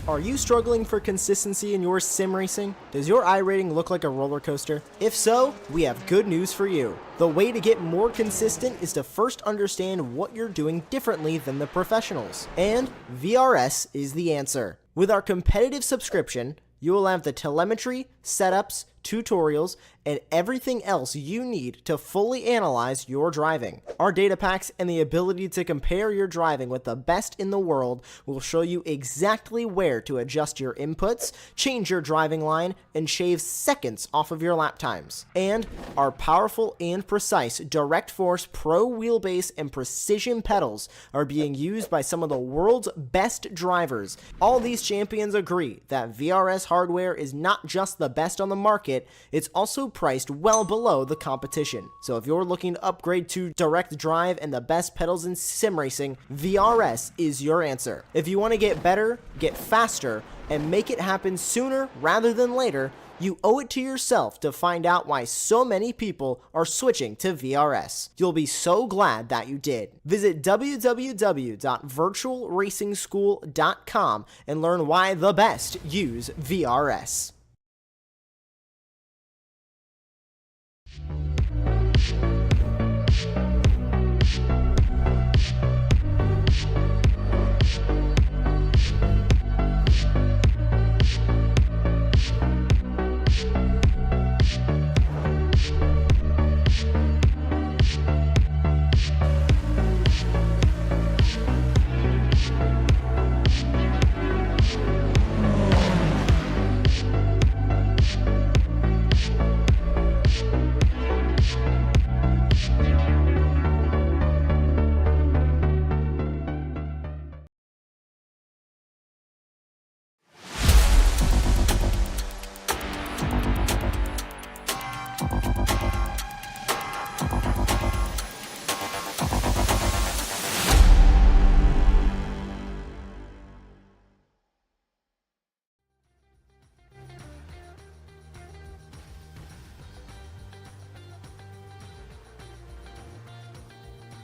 Are you struggling for consistency in your sim racing? Does your iRating look like a roller coaster? If so, we have good news for you. The way to get more consistent is to first understand what you're doing differently than the professionals. And VRS is the answer. With our competitive subscription, you will have the telemetry, setups, tutorials, and everything else you need to fully analyze your driving. Our data packs and the ability to compare your driving with the best in the world will show you exactly where to adjust your inputs, change your driving line, and shave seconds off of your lap times. And our powerful and precise Direct Force Pro wheelbase and precision pedals are being used by some of the world's best drivers. All these champions agree that VRS hardware is not just the best on the market, it's also priced well below the competition. So if you're looking to upgrade to direct drive and the best pedals in sim racing, VRS is your answer. If you want to get better, get faster, and make it happen sooner rather than later, you owe it to yourself to find out why so many people are switching to VRS. You'll be so glad that you did. Visit www.virtualracingschool.com and learn why the best use VRS.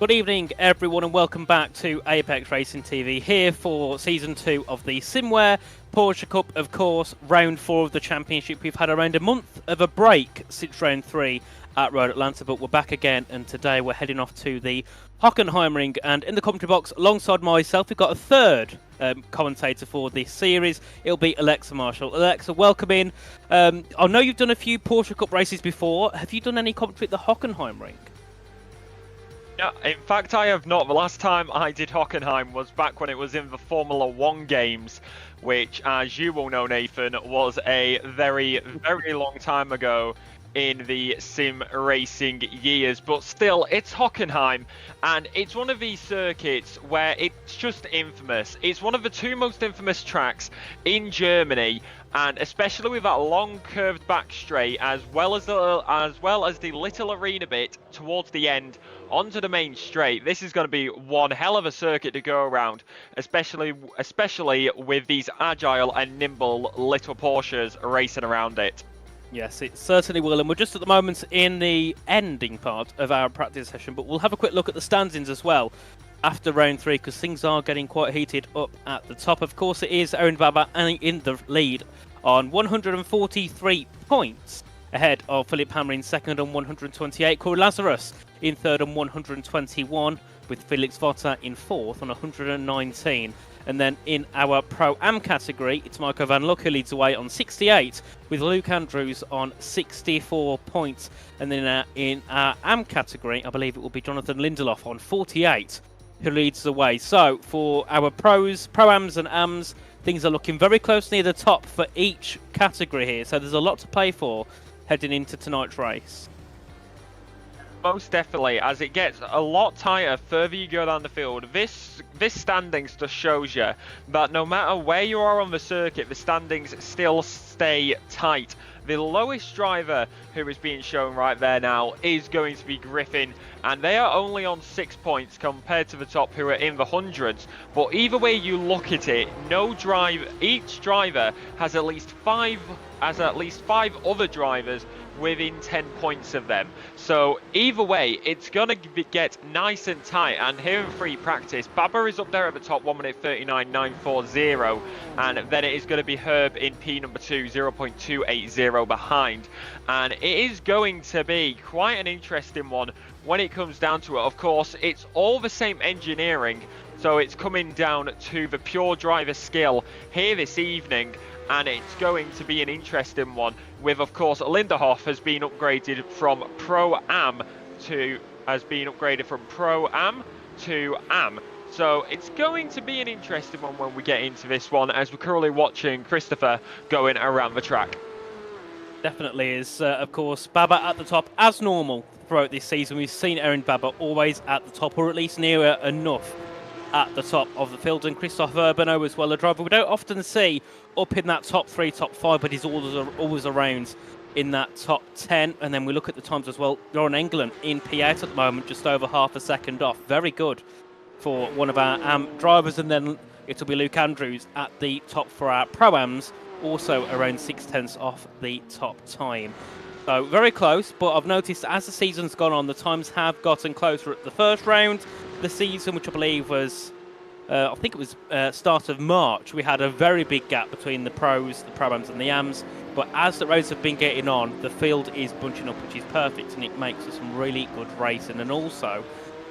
Good evening, everyone, and welcome back to Apex Racing TV, here for Season 2 of the Simwear Porsche Cup, of course, Round 4 of the Championship. We've had around a month of a break since Round 3 at Road Atlanta, but we're back again, and today we're heading off to the Hockenheim ring, and in the commentary box, alongside myself, we've got a third commentator for this series. It'll be Alexa Marshall. Alexa, welcome in. I know you've done a few Porsche Cup races before. Have you done any commentary at the Hockenheim ring? Yeah, in fact I have not. The last time I did Hockenheim was back when it was in the Formula 1 games, which, as you will know, Nathan, was a very, very long time ago in the sim racing years. But still, it's Hockenheim, and it's one of these circuits where it's just infamous. It's one of the two most infamous tracks in Germany, and especially with that long curved back straight, as well as the little arena bit towards the end onto the main straight. This is going to be one hell of a circuit to go around, especially with these agile and nimble little Porsches racing around it. Yes, it certainly will, and we're just at the moment in the ending part of our practice session, but we'll have a quick look at the standings as well after round 3, because things are getting quite heated up at the top. Of course, it is Aaron Baba in the lead on 143 points, ahead of Philip Hammer in second on 128, Corey Lazarus in third on 121, with Felix Votta in fourth on 119. And then in our Pro-Am category, it's Marco Van Luck who leads away on 68, with Luke Andrews on 64 points. And then in our Am category, I believe it will be Jonathan Lindelof on 48, who leads the way. So for our Pros, Pro-Ams and Ams, things are looking very close near the top for each category here. So there's a lot to play for heading into tonight's race. Most definitely, as it gets a lot tighter further you go down the field. This standings just shows you that no matter where you are on the circuit, the standings still stay tight. The lowest driver who is being shown right there now is going to be Griffin, and they are only on 6 points compared to the top who are in the hundreds. But either way you look at it, each driver has at least five other drivers within 10 points of them. So either way, it's going to get nice and tight. And here in free practice, Baba is up there at the top, 1:39.940, and then it is going to be Herb in P number 2, 0.280 behind. And it is going to be quite an interesting one when it comes down to it. Of course, it's all the same engineering, so it's coming down to the pure driver skill here this evening. And it's going to be an interesting one with, of course, Linderhoff has been upgraded from Pro-Am to Am. So it's going to be an interesting one when we get into this one, as we're currently watching Christopher going around the track. Definitely is, of course, Baba at the top as normal throughout this season. We've seen Erin Baba always at the top, or at least near enough at the top of the field, and Christoph Urbano as well, a driver we don't often see up in that top 3, top 5, but he's always around in that top 10. And then we look at the times as well. Lauren England in P8 at the moment, just over half a second off. Very good for one of our AM drivers, and then it'll be Luke Andrews at the top for our Pro-Ams, also around 6/10 off the top time. So very close, but I've noticed as the season's gone on, the times have gotten closer. At the first round the season, which I believe was, I think it was start of March, we had a very big gap between the pros, the Pro-Ams and the AMs. But as the roads have been getting on, the field is bunching up, which is perfect, and it makes for some really good racing. And also,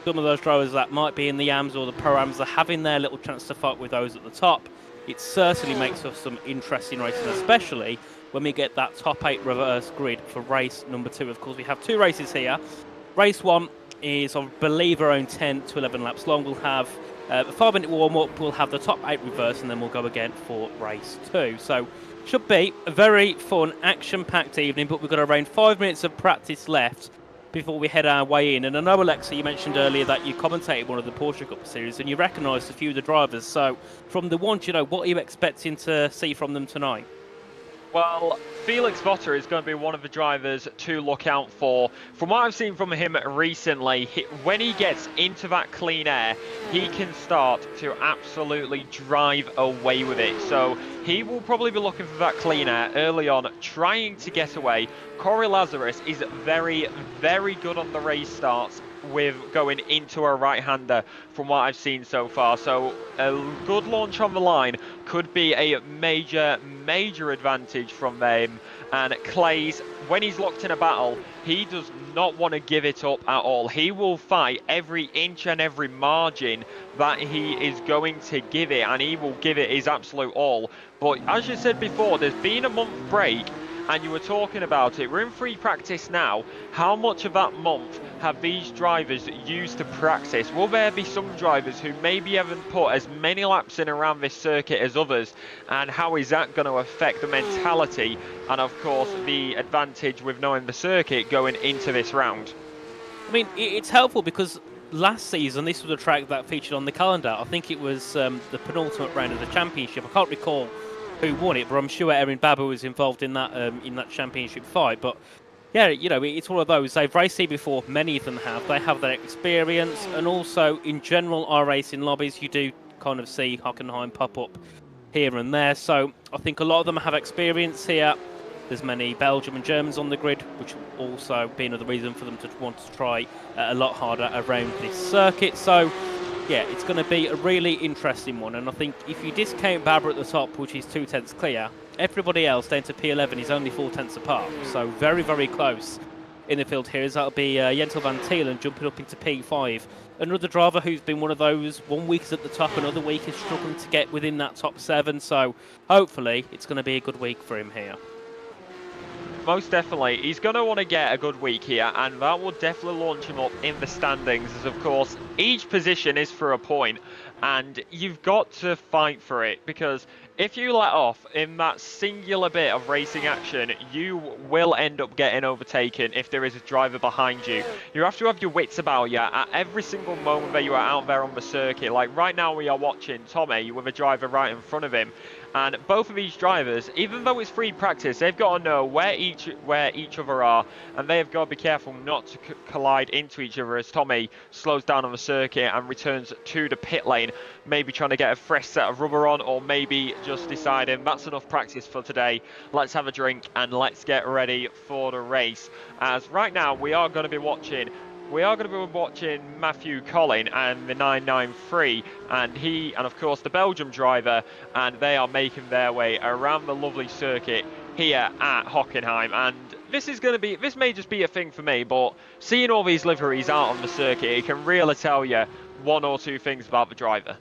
some of those drivers that might be in the AMs or the Pro-Ams are having their little chance to fight with those at the top. It certainly makes for some interesting racing, especially when we get that top 8 reverse grid for race number 2. Of course, we have 2 races here. Race 1 is, I believe, around 10 to 11 laps long. We'll have a 5-minute warm-up, we'll have the top 8 reverse, and then we'll go again for race 2. So, should be a very fun, action-packed evening, but we've got around 5 minutes of practice left before we head our way in. And I know, Alexa, you mentioned earlier that you commentated one of the Porsche Cup series and you recognised a few of the drivers. So, from the one, what are you expecting to see from them tonight? Well, Felix Votter is going to be one of the drivers to look out for. From what I've seen from him recently, when he gets into that clean air, he can start to absolutely drive away with it. So he will probably be looking for that clean air early on, trying to get away. Corey Lazarus is very, very good on the race starts with going into a right-hander from what I've seen so far. So a good launch on the line could be a major advantage from them. And Clays, when he's locked in a battle, he does not want to give it up at all. He will fight every inch and every margin that he is going to give it, and he will give it his absolute all. But as you said before, there's been a month break, and you were talking about it. We're in free practice now. How much of that month have these drivers used to practice? Will there be some drivers who maybe haven't put as many laps in around this circuit as others? And how is that going to affect the mentality and, of course, the advantage with knowing the circuit going into this round? I mean, it's helpful because last season this was a track that featured on the calendar. I think it was the penultimate round of the championship. I can't recall who won it, but I'm sure Erin Baba was involved in that championship fight. But yeah, it's one of those. They've raced here before. Many of them have. They have that experience, and also in general, iRacing lobbies, you do kind of see Hockenheim pop up here and there. So I think a lot of them have experience here. There's many Belgium and Germans on the grid, which will also be another reason for them to want to try a lot harder around this circuit. So yeah, it's going to be a really interesting one. And I think if you discount Baba at the top, which is 2/10 clear, everybody else down to P11 is only 4/10 apart. So very, very close in the field here. That'll be Jentel van Thielen jumping up into P5. Another driver who's been one of those, 1 week is at the top, another week is struggling to get within that top 7. So hopefully it's going to be a good week for him here. Most definitely. He's going to want to get a good week here, and that will definitely launch him up in the standings, as of course each position is for a point. and you've got to fight for it, because if you let off in that singular bit of racing action, you will end up getting overtaken if there is a driver behind you. You have to have your wits about you at every single moment that you are out there on the circuit. Like right now we are watching Tommy with a driver right in front of him, and both of these drivers, even though it's free practice, they've got to know where each other are, and they have got to be careful not to collide into each other as Tommy slows down on the circuit and returns to the pit lane, maybe trying to get a fresh set of rubber on, or maybe just deciding that's enough practice for today, let's have a drink and let's get ready for the race. As right now we are going to be watching Matthew Collin and the 993, and of course the Belgium driver, and they are making their way around the lovely circuit here at Hockenheim. And this may just be a thing for me, but seeing all these liveries out on the circuit, it can really tell you one or two things about the driver.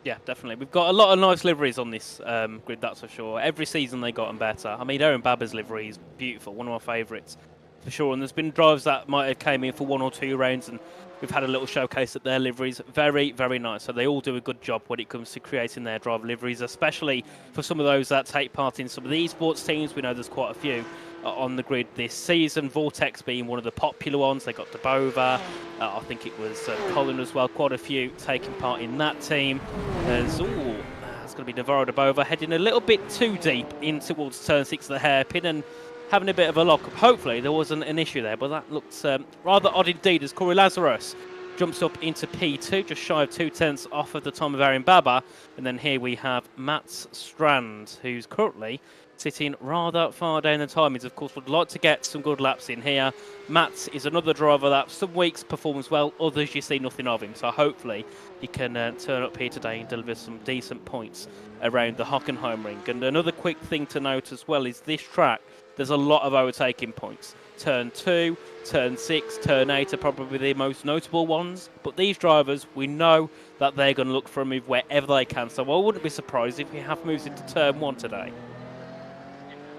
Yeah, definitely. We've got a lot of nice liveries on this grid, that's for sure. Every season they gotten better. I mean, Aaron Baba's livery is beautiful, one of my favourites for sure. And there's been drivers that might have came in for 1 or 2 rounds, and we've had a little showcase at their liveries. Very, very nice. So they all do a good job when it comes to creating their driver liveries, especially for some of those that take part in some of the esports teams. We know there's quite a few on the grid this season. Vortex being one of the popular ones. They got Debova. I think it was Colin as well. Quite a few taking part in that team. There's it's going to be Navarro Debova heading a little bit too deep in towards turn 6 of the hairpin and having a bit of a lock-up. Hopefully there wasn't an issue there, but that looks rather odd indeed as Corey Lazarus jumps up into P2, just shy of 2/10 off of the time of Aaron Baba. And then here we have Mats Strand, who's currently sitting rather far down the timings. Of course, would like to get some good laps in here. Mats is another driver that some weeks performs well, others you see nothing of him. So hopefully he can turn up here today and deliver some decent points around the Hockenheim ring. And another quick thing to note as well is this track, there's a lot of overtaking points. Turn 2, Turn 6, Turn 8 are probably the most notable ones. But these drivers, we know that they're going to look for a move wherever they can. So I wouldn't be surprised if we have moves into Turn 1 today.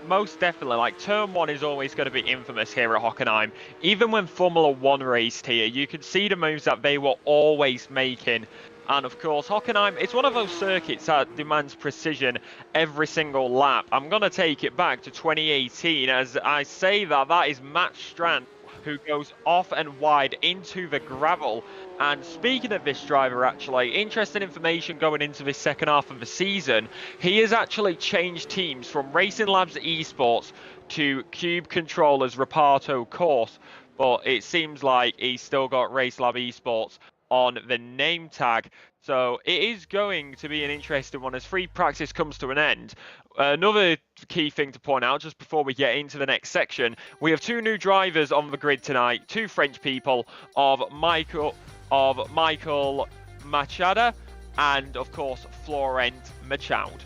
Most definitely. Like, Turn 1 is always going to be infamous here at Hockenheim. Even when Formula 1 raced here, you could see the moves that they were always making. And of course, Hockenheim, it's one of those circuits that demands precision every single lap. I'm going to take it back to 2018 as I say that is Matt Strand, who goes off and wide into the gravel. And speaking of this driver, actually, interesting information going into this second half of the season. He has actually changed teams from Racing Labs Esports to Cube Controllers Reparto Course, but it seems like he's still got Race Lab Esports on the name tag. So it is going to be an interesting one as free practice comes to an end. Another key thing to point out just before we get into the next section, we have 2 new drivers on the grid tonight, 2 French people of Michael Machada and of course Florent Machaud.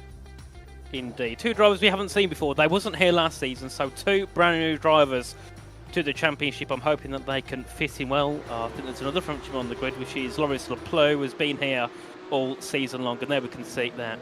Indeed, 2 drivers we haven't seen before. They wasn't here last season, so 2 brand new drivers to the championship. I'm hoping that they can fit in well. I think there's another Frenchman on the grid, which is Loris Lepleu, who has been here all season long, and there we can see that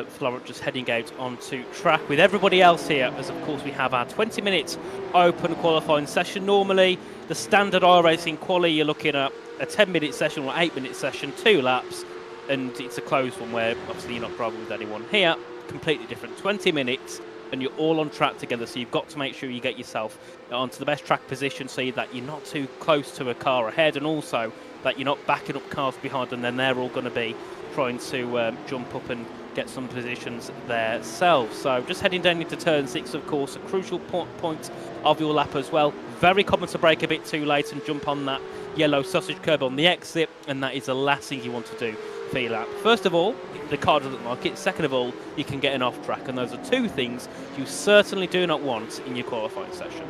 Florent just heading out onto track with everybody else here, as of course we have our 20 minutes open qualifying session. Normally the standard iRacing quali, you're looking at a 10-minute session or 8-minute session, 2 laps, and it's a closed one where obviously you're not driving with anyone. Here, completely different, 20 minutes and you're all on track together, so you've got to make sure you get yourself onto the best track position so that you're not too close to a car ahead, and also that you're not backing up cars behind, and then they're all going to be trying to jump up and get some positions themselves. So just heading down into turn 6, of course, a crucial point of your lap as well. Very common to brake a bit too late and jump on that yellow sausage curb on the exit, and that is the last thing you want to do for your lap. First of all, the car doesn't like it. Second of all, you can get an off track, and those are 2 things you certainly do not want in your qualifying session.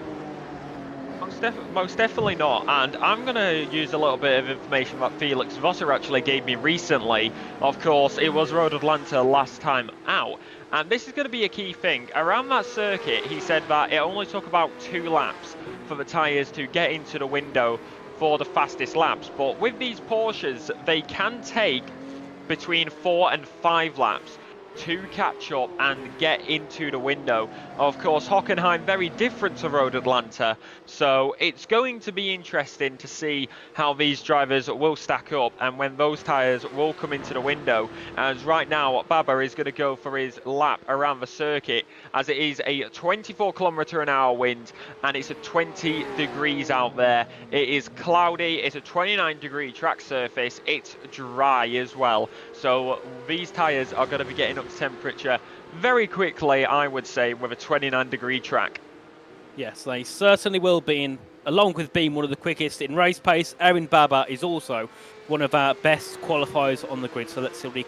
Most definitely not, and I'm going to use a little bit of information that Felix Vosser actually gave me recently. Of course, it was Road Atlanta last time out, and this is going to be a key thing. Around that circuit, he said that it only took about 2 laps for the tyres to get into the window for the fastest laps, but with these Porsches, they can take between 4 and 5 laps to catch up and get into the window. Of course, Hockenheim very different to Road Atlanta, so it's going to be interesting to see how these drivers will stack up and when those tyres will come into the window, as right now Baba is going to go for his lap around the circuit, as it is a 24km/h wind and it's a 20 degrees out there. It is cloudy, it's a 29-degree track surface, it's dry as well, so these tyres are going to be getting up to temperature very quickly, I would say, with a 29-degree track. Yes, they certainly will be, in, along with being one of the quickest in race pace. Erin Baba is also one of our best qualifiers on the grid, so let's see what he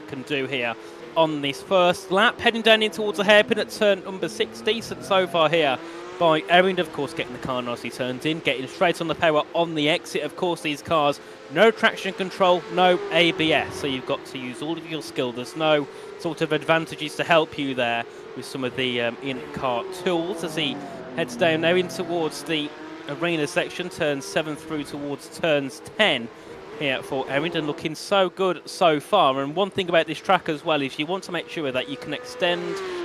can do here on this first lap. Heading down in towards the hairpin at turn number 6, decent so far here by Erin, of course, getting the car nicely turned in, getting straight on the power on the exit. Of course, these cars, no traction control, no ABS, so you've got to use all of your skill. There's no sort of advantages to help you there with some of the in-car tools as he heads down now in towards the arena section, turns 7 through towards turns 10 here for Errington, looking so good so far. And one thing about this track as well is you want to make sure that you can extend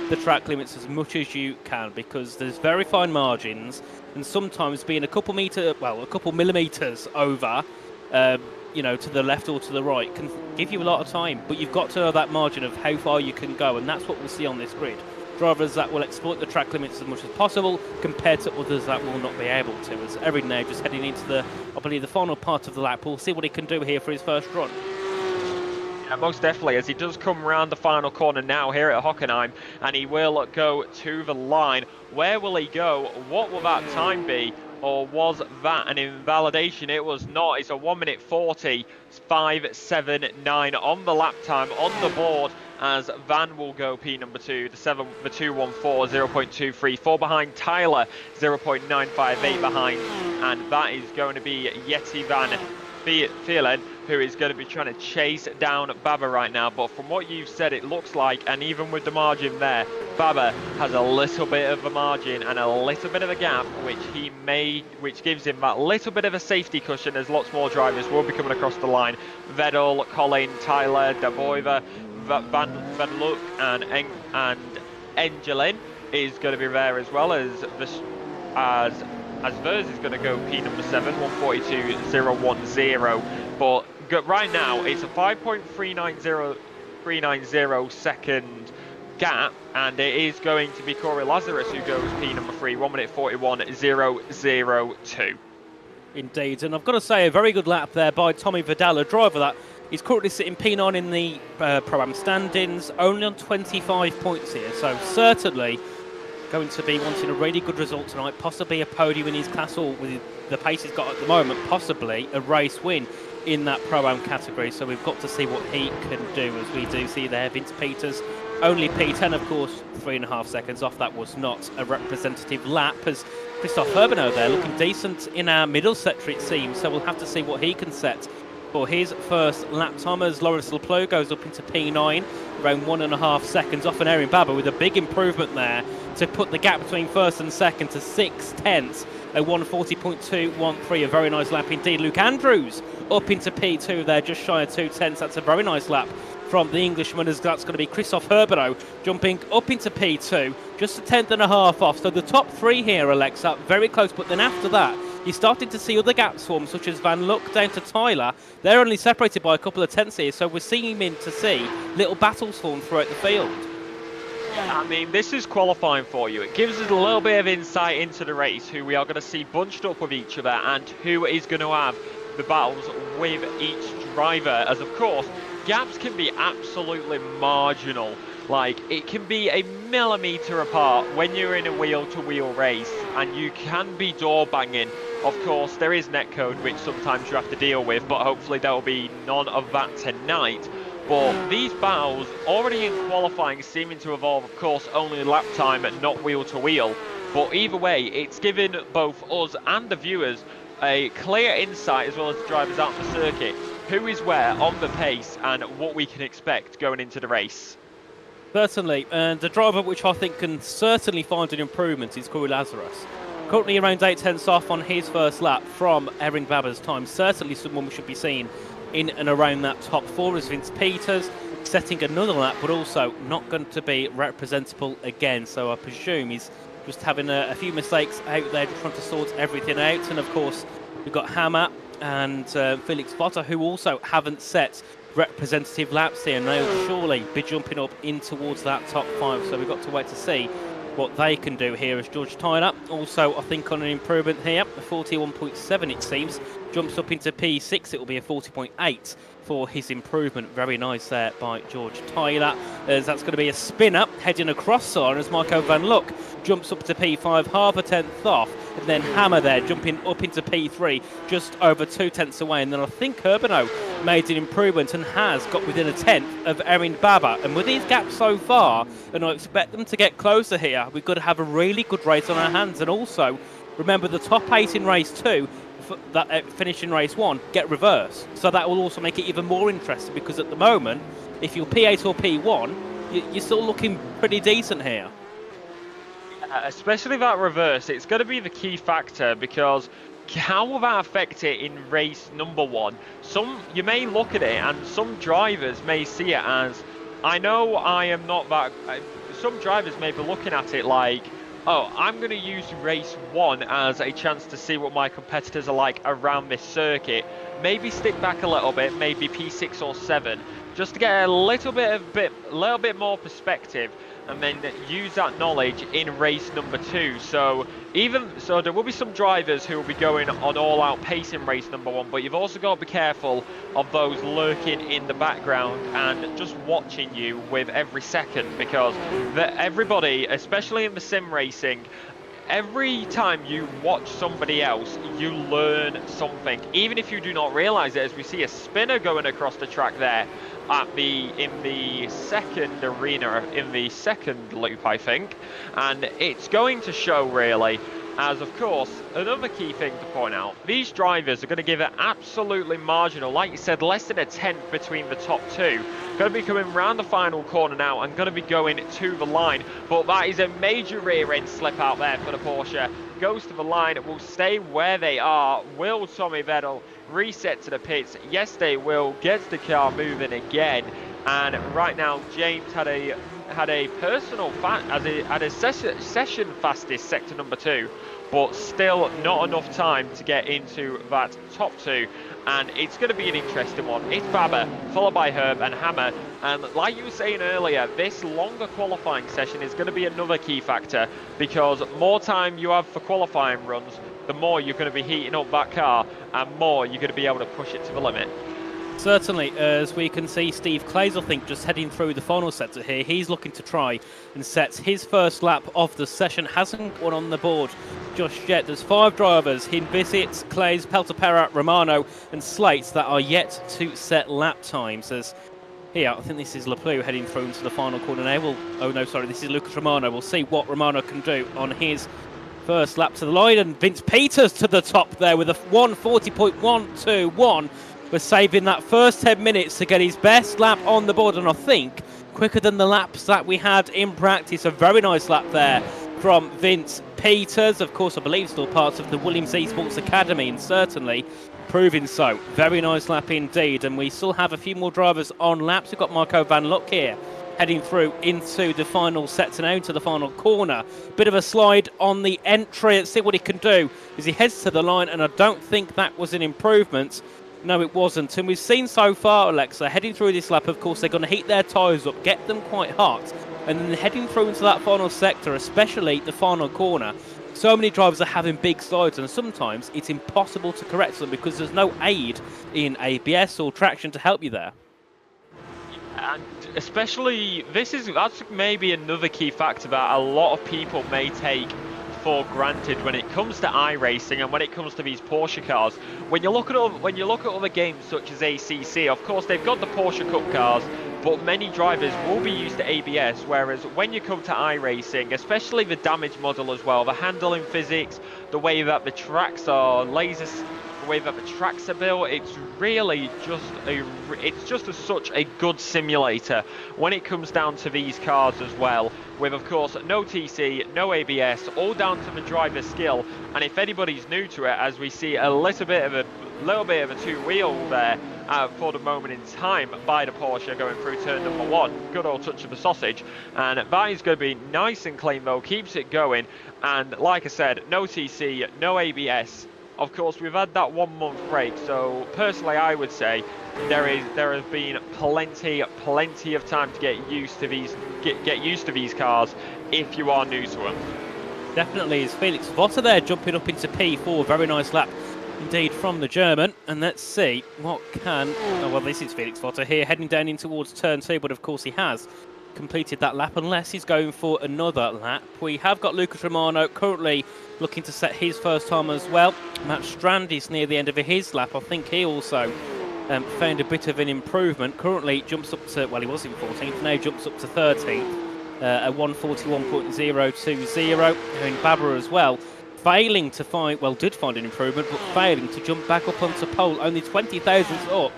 the track limits as much as you can, because there's very fine margins, and sometimes being a couple millimeters over, you know, to the left or to the right can give you a lot of time, but you've got to know that margin of how far you can go, and that's what we'll see on this grid. Drivers that will exploit the track limits as much as possible compared to others that will not be able to. As Erin now just heading into the, I believe, the final part of the lap. We'll see what he can do here for his first run. Yeah, most definitely, as he does come around the final corner now here at Hockenheim, and he will go to the line. Where will he go? What will that time be? Or was that an invalidation? It was not. It's a 1:40.579 on the lap time on the board, as Van will go P number 2, the 214, 0.234 behind, Tyler 0.958 behind, and that is going to be Yeti Van Phelan, who is going to be trying to chase down Baba right now. But from what you've said, it looks like, and even with the margin there, Baba has a little bit of a margin and a little bit of a gap, which gives him that little bit of a safety cushion, as lots more drivers will be coming across the line. Vedel, Colin, Tyler, Daboiva, Van Luck and Engelin is going to be there, as well as Vers is going to go P number 7, 1:42.010. But right now it's a 5.390 second gap, and it is going to be Corey Lazarus who goes P number 3, 1:41.002. Indeed, and I've got to say, a very good lap there by Tommy Vidal, a driver that is currently sitting P9 in the Pro-Am standings, only on 25 points here, so certainly going to be wanting a really good result tonight, possibly a podium in his class, or with the pace he's got at the moment, possibly a race win in that Pro-Am category. So we've got to see what he can do, as we do see there Vince Peters only P10, of course, 3.5 seconds off. That was not a representative lap, as Christophe Herbeno there looking decent in our middle sector, it seems, so we'll have to see what he can set for his first lap time, as Lawrence Lepleau goes up into P9, around 1.5 seconds off an Erin Baba, with a big improvement there to put the gap between first and second to 6/10, a 1:40.213, a very nice lap indeed. Luke Andrews up into P2 there, just shy of 2/10. That's a very nice lap from the Englishman, as that's going to be Christophe Herbeno jumping up into P2, just a 1/10.5 off. So the top 3 here, Alexa, very close, but then after that you're starting to see other gaps form, such as Van Luck down to Tyler. They're only separated by a couple of tenths here, so we're seeing to see little battles form throughout the field. I mean, this is qualifying for you. It gives us a little bit of insight into the race, who we are going to see bunched up with each other, and who is going to have the battles with each driver, as of course gaps can be absolutely marginal. Like, it can be a millimetre apart when you're in a wheel-to-wheel race, and you can be door banging. Of course, there is netcode, which sometimes you have to deal with, but hopefully there will be none of that tonight. But these battles, already in qualifying, seeming to evolve, of course, only lap time and not wheel-to-wheel. But either way, it's given both us and the viewers a clear insight, as well as the drivers out on the circuit, who is where on the pace and what we can expect going into the race. Certainly, and the driver which I think can certainly find an improvement is Corey Lazarus. Currently around 8/10 off on his first lap from Erin Baba's time. Certainly someone we should be seeing in and around that top 4, as Vince Peters setting another lap, but also not going to be representable again. So I presume he's just having a few mistakes out there, just trying to sort everything out. And of course, we've got Hammer and Felix Votter, who also haven't set representative laps here, and they'll surely be jumping up in towards that top 5. So we've got to wait to see what they can do here as George Tyler, also I think on an improvement here, a 41.7 it seems, jumps up into P6, it will be a 40.8 for his improvement. Very nice there by George Tyler, as that's going to be a spinner heading across Siren as Marco Van Luck jumps up to P5, half a tenth off, and then Hammer there jumping up into P3, just over 2 tenths away. And then I think Urbano made an improvement and has got within a tenth of Erin Baba. And with these gaps so far, and I expect them to get closer here, we've got to have a really good race on our hands. And also, remember the top 8 in race 2, that finish in race 1, get reversed. So that will also make it even more interesting, because at the moment, if you're P8 or P1, you're still looking pretty decent here. Especially that reverse, it's going to be the key factor, because how will that affect it in race number 1? You may look at it and some drivers may see it as, I know I am not that, some drivers may be looking at it like, oh, I'm going to use race 1 as a chance to see what my competitors are like around this circuit. Maybe stick back a little bit, maybe P6 or 7, just to get a little bit more perspective, and then use that knowledge in race number 2. So there will be some drivers who will be going on all-out pace in race number 1, but you've also got to be careful of those lurking in the background and just watching you with every second, because everybody, especially in the sim racing, every time you watch somebody else, you learn something, even if you do not realize it, as we see a spinner going across the track there in the second arena, in the second loop, I think, and it's going to show really, as of course, another key thing to point out, these drivers are going to give it absolutely marginal, like you said, less than a tenth between the top 2. Going to be coming round the final corner now and going to be going to the line, but that is a major rear end slip out there for the Porsche. Goes to the line, will stay where they are. Will Tommy Vettel reset to the pits? Yes, they will. Gets the car moving again, and right now James had a personal session fastest sector number 2, but still not enough time to get into that top 2. And it's going to be an interesting one. It's Baba, followed by Herb and Hammer. And like you were saying earlier, this longer qualifying session is going to be another key factor, because more time you have for qualifying runs, the more you're going to be heating up that car, and more you're going to be able to push it to the limit. Certainly, as we can see, Steve Clays, I think, just heading through the final sector here. He's looking to try and set his first lap of the session. Hasn't gone on the board just yet. There's 5 drivers, Hinbisits, Clays, Peltopera, Romano and Slates, that are yet to set lap times. As here, I think this is Laplu heading through into the final corner now. Oh no, sorry, this is Lucas Romano. We'll see what Romano can do on his first lap to the line. And Vince Peters to the top there with a 1:40.121. We're saving that first 10 minutes to get his best lap on the board, and I think quicker than the laps that we had in practice. A very nice lap there from Vince Peters. Of course, I believe still part of the Williams Esports Academy, and certainly proving so. Very nice lap indeed, and we still have a few more drivers on laps. We've got Marco Van Luck here heading through into the final sector now, into the final corner. Bit of a slide on the entry. Let's see what he can do as he heads to the line, and I don't think that was an improvement. No, it wasn't. And we've seen so far, Alexa, heading through this lap, of course, they're going to heat their tyres up, get them quite hot, and then heading through into that final sector, especially the final corner, so many drivers are having big slides, and sometimes it's impossible to correct them because there's no aid in ABS or traction to help you there. And especially, that's maybe another key factor that a lot of people may take for granted when it comes to iRacing and when it comes to these Porsche cars. When you look at other games such as ACC, of course they've got the Porsche Cup cars, but many drivers will be used to ABS, whereas when you come to iRacing, especially the damage model as well, the handling physics, the way that the tracks are lasers, the way that the tracks are built, it's really just such a good simulator when it comes down to these cars as well, with of course no TC, no ABS, all down to the driver's skill. And if anybody's new to it, as we see a little bit of little bit of a two-wheel there for the moment in time by the Porsche going through turn number 1. Good old touch of the sausage, and that is going to be nice and clean though, keeps it going. And like I said, no TC, no ABS. Of course, we've had that 1 month break, so personally I would say there has been plenty of time to get used to these cars if you are new to them. Definitely is Felix Votter there jumping up into P4. Very nice lap indeed from the German. And let's see what can... Oh, well, this is Felix Votter here heading down in towards turn 2, but of course he has completed that lap unless he's going for another lap. We have got Lucas Romano currently looking to set his first time as well. Matt Strand is near the end of his lap. I think he also found a bit of an improvement. Currently jumps up to, well, he was in 14th, now jumps up to 13th. A 141.020. And Babber as well, failing to find, well, did find an improvement, but failing to jump back up onto pole, only 20 thousandths up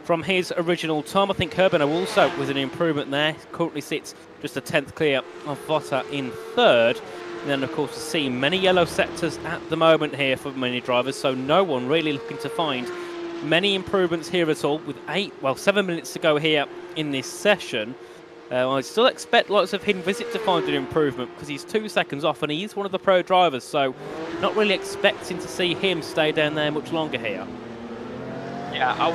from his original time. I think Herbeno also with an improvement there, currently sits just a 10th clear of Votter in 3rd. And then of course we see many yellow sectors at the moment here for many drivers, so no one really looking to find many improvements here at all with 7 minutes to go here in this session. I still expect lots of Hidden Visit to find an improvement because he's 2 seconds off and he's one of the pro drivers, so not really expecting to see him stay down there much longer here. Yeah, I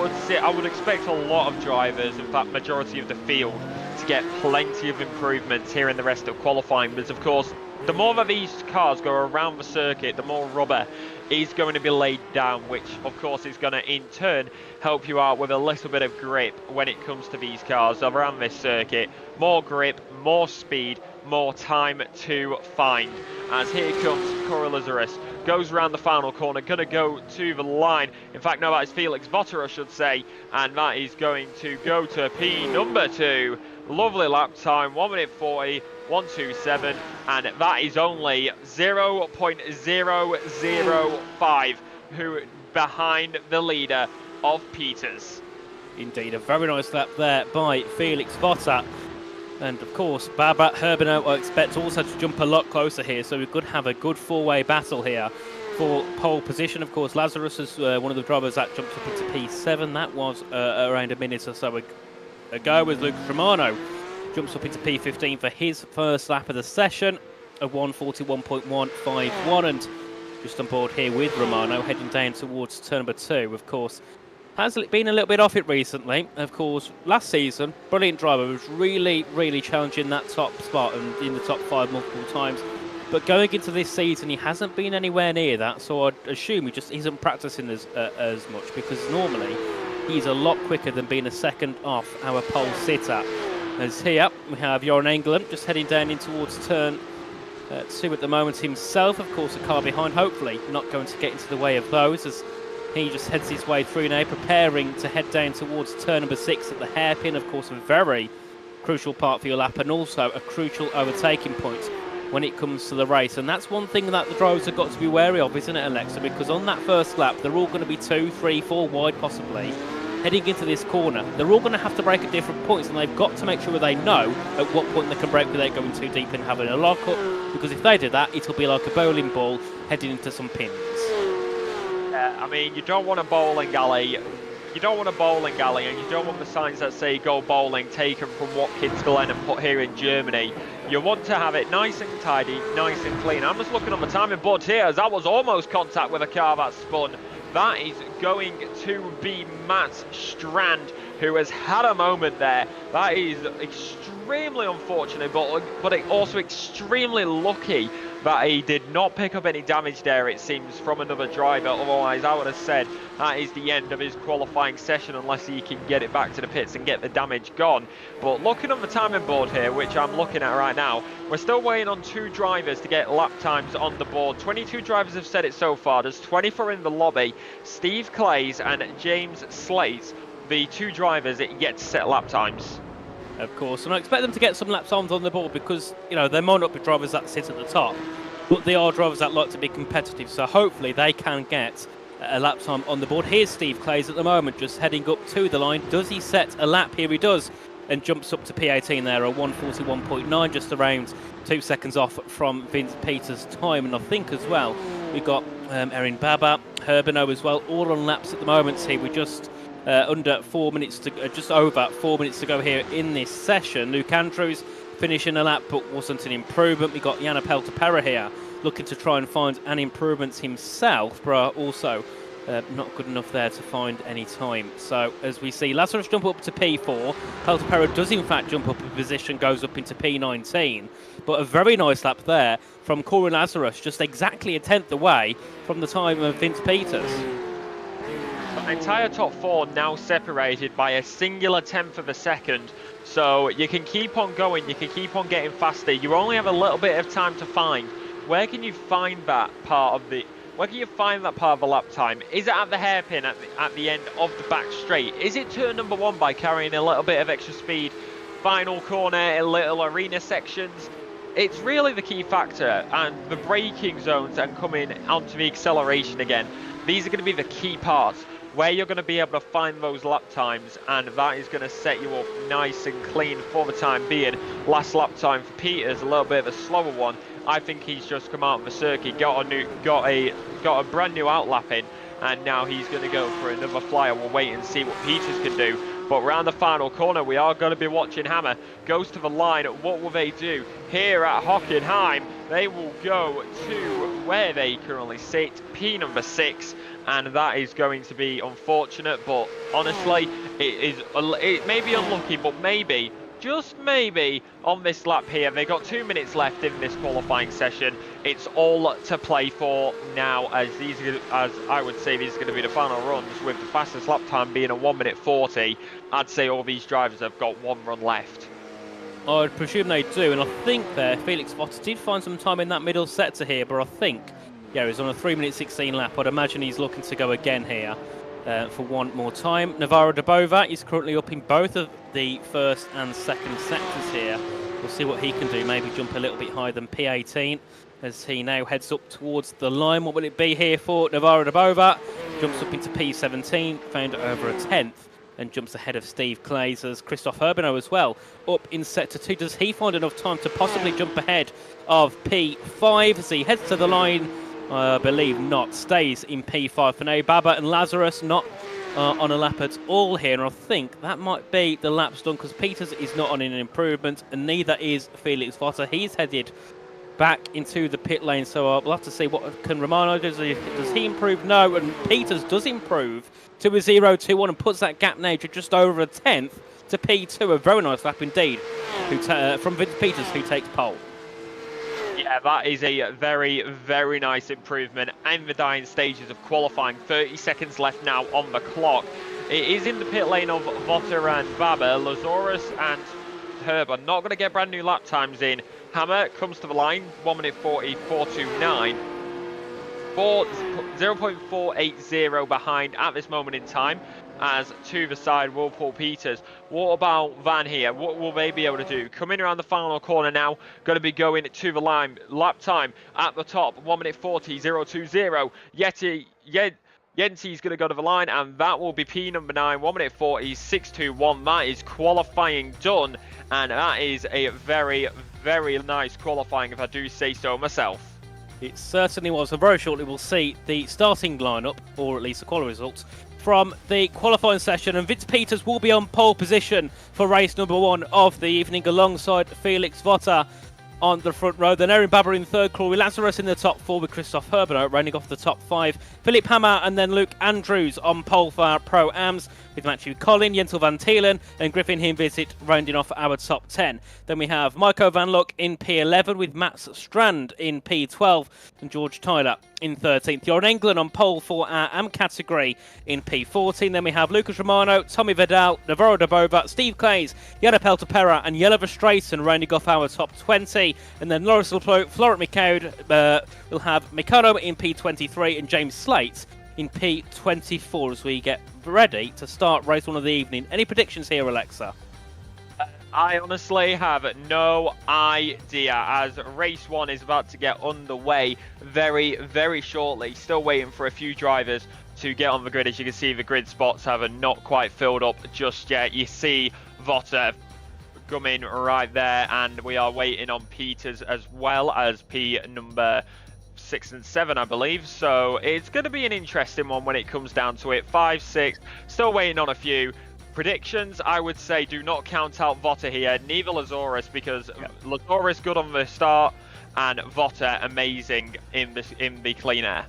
would expect a lot of drivers, in fact majority of the field, to get plenty of improvements here in the rest of qualifying, because of course the more that these cars go around the circuit, the more rubber is going to be laid down, which of course is going to in turn help you out with a little bit of grip when it comes to these cars around this circuit. More grip, more speed, more time to find. As here comes Corey Lazarus, goes around the final corner, going to go to the line. In fact, no, that is Felix Votter, I should say, and that is going to go to P number 2. Lovely lap time, 1 minute 40, 127, and that is only 0.005 who behind the leader of Peters. Indeed, a very nice lap there by Felix Votter. And of course, Babat Herbeno I expect also to jump a lot closer here, so we could have a good four-way battle here for pole position. Of course, Lazarus is one of the drivers that jumped up into P7. That was around a minute or so ago, with Lucas Romano jumps up into P15 for his first lap of the session, a 141.151, and just on board here with Romano heading down towards turn number 2. Of course, has been a little bit off it recently. Of course, last season, brilliant driver, was really challenging that top spot and in the top 5 multiple times. But going into this season, he hasn't been anywhere near that, so I'd assume he just isn't practicing as much, because normally he's a lot quicker than being a second off our pole sitter. As here we have Joran England just heading down in towards turn 2 at the moment himself. Of course, a car behind, hopefully not going to get into the way of those, as he just heads his way through now, preparing to head down towards turn number 6 at the hairpin. Of course, a very crucial part for your lap, and also a crucial overtaking point when it comes to the race. And that's one thing that the drivers have got to be wary of, isn't it, Alexa? Because on that first lap, they're all going to be 2, 3, 4 wide possibly. Heading into this corner, they're all going to have to brake at different points, and they've got to make sure they know at what point they can brake without going too deep and having a lockup, because if they do that, it'll be like a bowling ball heading into some pins. I mean, you don't want a bowling alley. You don't want a bowling alley, and you don't want the signs that say go bowling taken from Watkins Glen and put here in Germany. You want to have it nice and tidy, nice and clean. I'm just looking on the timing board here, as that was almost contact with a car that spun. That is going to be Matt Strand, who has had a moment there. That is extremely unfortunate, but also extremely lucky that he did not pick up any damage there, it seems, from another driver. Otherwise, I would have said that is the end of his qualifying session, unless he can get it back to the pits and get the damage gone. But looking on the timing board here, which I'm looking at right now, we're still waiting on 2 drivers to get lap times on the board. 22 drivers have said it so far. There's 24 in the lobby. Steve Clays and James Slate, the 2 drivers yet to set lap times. Of course, and I expect them to get some lap times on the board, because, you know, they might not be drivers that sit at the top, but they are drivers that like to be competitive, so hopefully they can get a lap time on the board. Here's Steve Clays at the moment, just heading up to the line. Does he set a lap? Here he does, and jumps up to P18 there, a 141.9, just around 2 seconds off from Vince Peters' time. And I think as well, we've got Erin Baba, Herbino as well, all on laps at the moment here. We're just under 4 minutes to just over 4 minutes to go here in this session. Luke Andrews finishing a lap, but wasn't an improvement. We got Yana Peltapera here looking to try and find an improvement himself, but also not good enough there to find any time. So as we see Lazarus jump up to P4, Peltapera does in fact jump up a position, goes up into P19, but a very nice lap there from Corey Lazarus, just exactly a tenth away from the time of Vince Peters. The entire top four now separated by a singular tenth of a second, so you can keep on going, you can keep on getting faster. You only have a little bit of time to find. Where can you find that part of the lap time? Is it at the hairpin at the end of the back straight? Is it turn number one by carrying a little bit of extra speed? Final corner, little arena sections? It's really the key factor, and the braking zones and coming onto the acceleration again. These are going to be the key parts where you're going to be able to find those lap times, and that is going to set you up nice and clean for the time being. Last lap time for Peters, a little bit of a slower one. I think he's just come out of the circuit, got a brand new outlapping, and now he's going to go for another flyer. We'll wait and see what Peters can do. But round the final corner, we are going to be watching Hammer. Goes to the line. What will they do here at Hockenheim? They will go to where they currently sit, P number 6, and that is going to be unfortunate. But honestly, it may be unlucky, but maybe, just maybe, on this lap here, they got 2 minutes left in this qualifying session. It's all to play for now, as I would say, these are going to be the final runs, with the fastest lap time being a 1:40. I'd say all these drivers have got one run left. I'd presume they do, and I think there Felix Votter did find some time in that middle sector here, but I think, yeah, he's on a 3:16 lap. I'd imagine he's looking to go again here for one more time. Navarro de Bova is currently up in both of the first and second sectors here. We'll see what he can do, maybe jump a little bit higher than P18 as he now heads up towards the line. What will it be here for Navarro de Bova? Jumps up into P17, found over a tenth, and jumps ahead of Steve Clays as Christoph Herbino as well up in sector 2. Does he find enough time to possibly jump ahead of P5 as he heads to the line? I believe not. Stays in P5 for now. Baba and Lazarus not on a lap at all here, and I think that might be the laps done, because Peters is not on an improvement, and neither is Felix Votter. He's headed back into the pit lane, so we'll have to see what can Romano do. Does he improve? No, and Peters does improve to a 0.21 and puts that gap now to just over a tenth to P2. A very nice lap indeed from Vince Peters, who takes pole. Yeah, that is a very, very nice improvement in the dying stages of qualifying. 30 seconds left now on the clock. It is in the pit lane of Votter and Baba. Lazarus and Herb are not going to get brand new lap times in. Hammer comes to the line, 1:40, 4:29. 0.480 behind at this moment in time, as to the side will Paul Peters. What about Van here? What will they be able to do? Coming around the final corner now, going to be going to the line. Lap time at the top, 1:40, 0:20. Yensi's going to go to the line, and that will be P number 9, 1:40, 6:21. That is qualifying done, and that is a very, very nice qualifying, if I do say so myself. It certainly was, and very shortly we'll see the starting lineup, or at least the qualifying results, from the qualifying session, and Vince Peters will be on pole position for race number 1 of the evening, alongside Felix Votter on the front row. Then Erin Babber in third, Corey Lazarus in the top 4 with Christoph Herbino rounding off the top 5. Philip Hammer and then Luke Andrews on pole for our Pro-Ams, with Matthew Collin, Jensel Van Thielen and Griffin Himvisit rounding off our top 10. Then we have Marco Van Luck in P11 with Max Strand in P12 and George Tyler in 13th. Joran England on pole for our AM category in P14. Then we have Lucas Romano, Tommy Vidal, Navarro de Bova, Steve Clays, Jana Peltapera and Jelle Verstraeten rounding off our top 20. And then Loris Leplo, Florent McCaud, we'll have Mikano in P23 and James Slate in P24 as we get ready to start race 1 of the evening. Any predictions here, Alexa? I honestly have no idea, as race 1 is about to get underway very, very shortly. Still waiting for a few drivers to get on the grid. As you can see, the grid spots have not quite filled up just yet. You see Votter coming right there, and we are waiting on Peters as well as P number 6 and 7, I believe. So it's going to be an interesting one when it comes down to it. 5, 6, still waiting on a few. Predictions, I would say, do not count out Votter here. Neither Lazarus, because Lazarus good on the start, and Votter amazing in the clean air.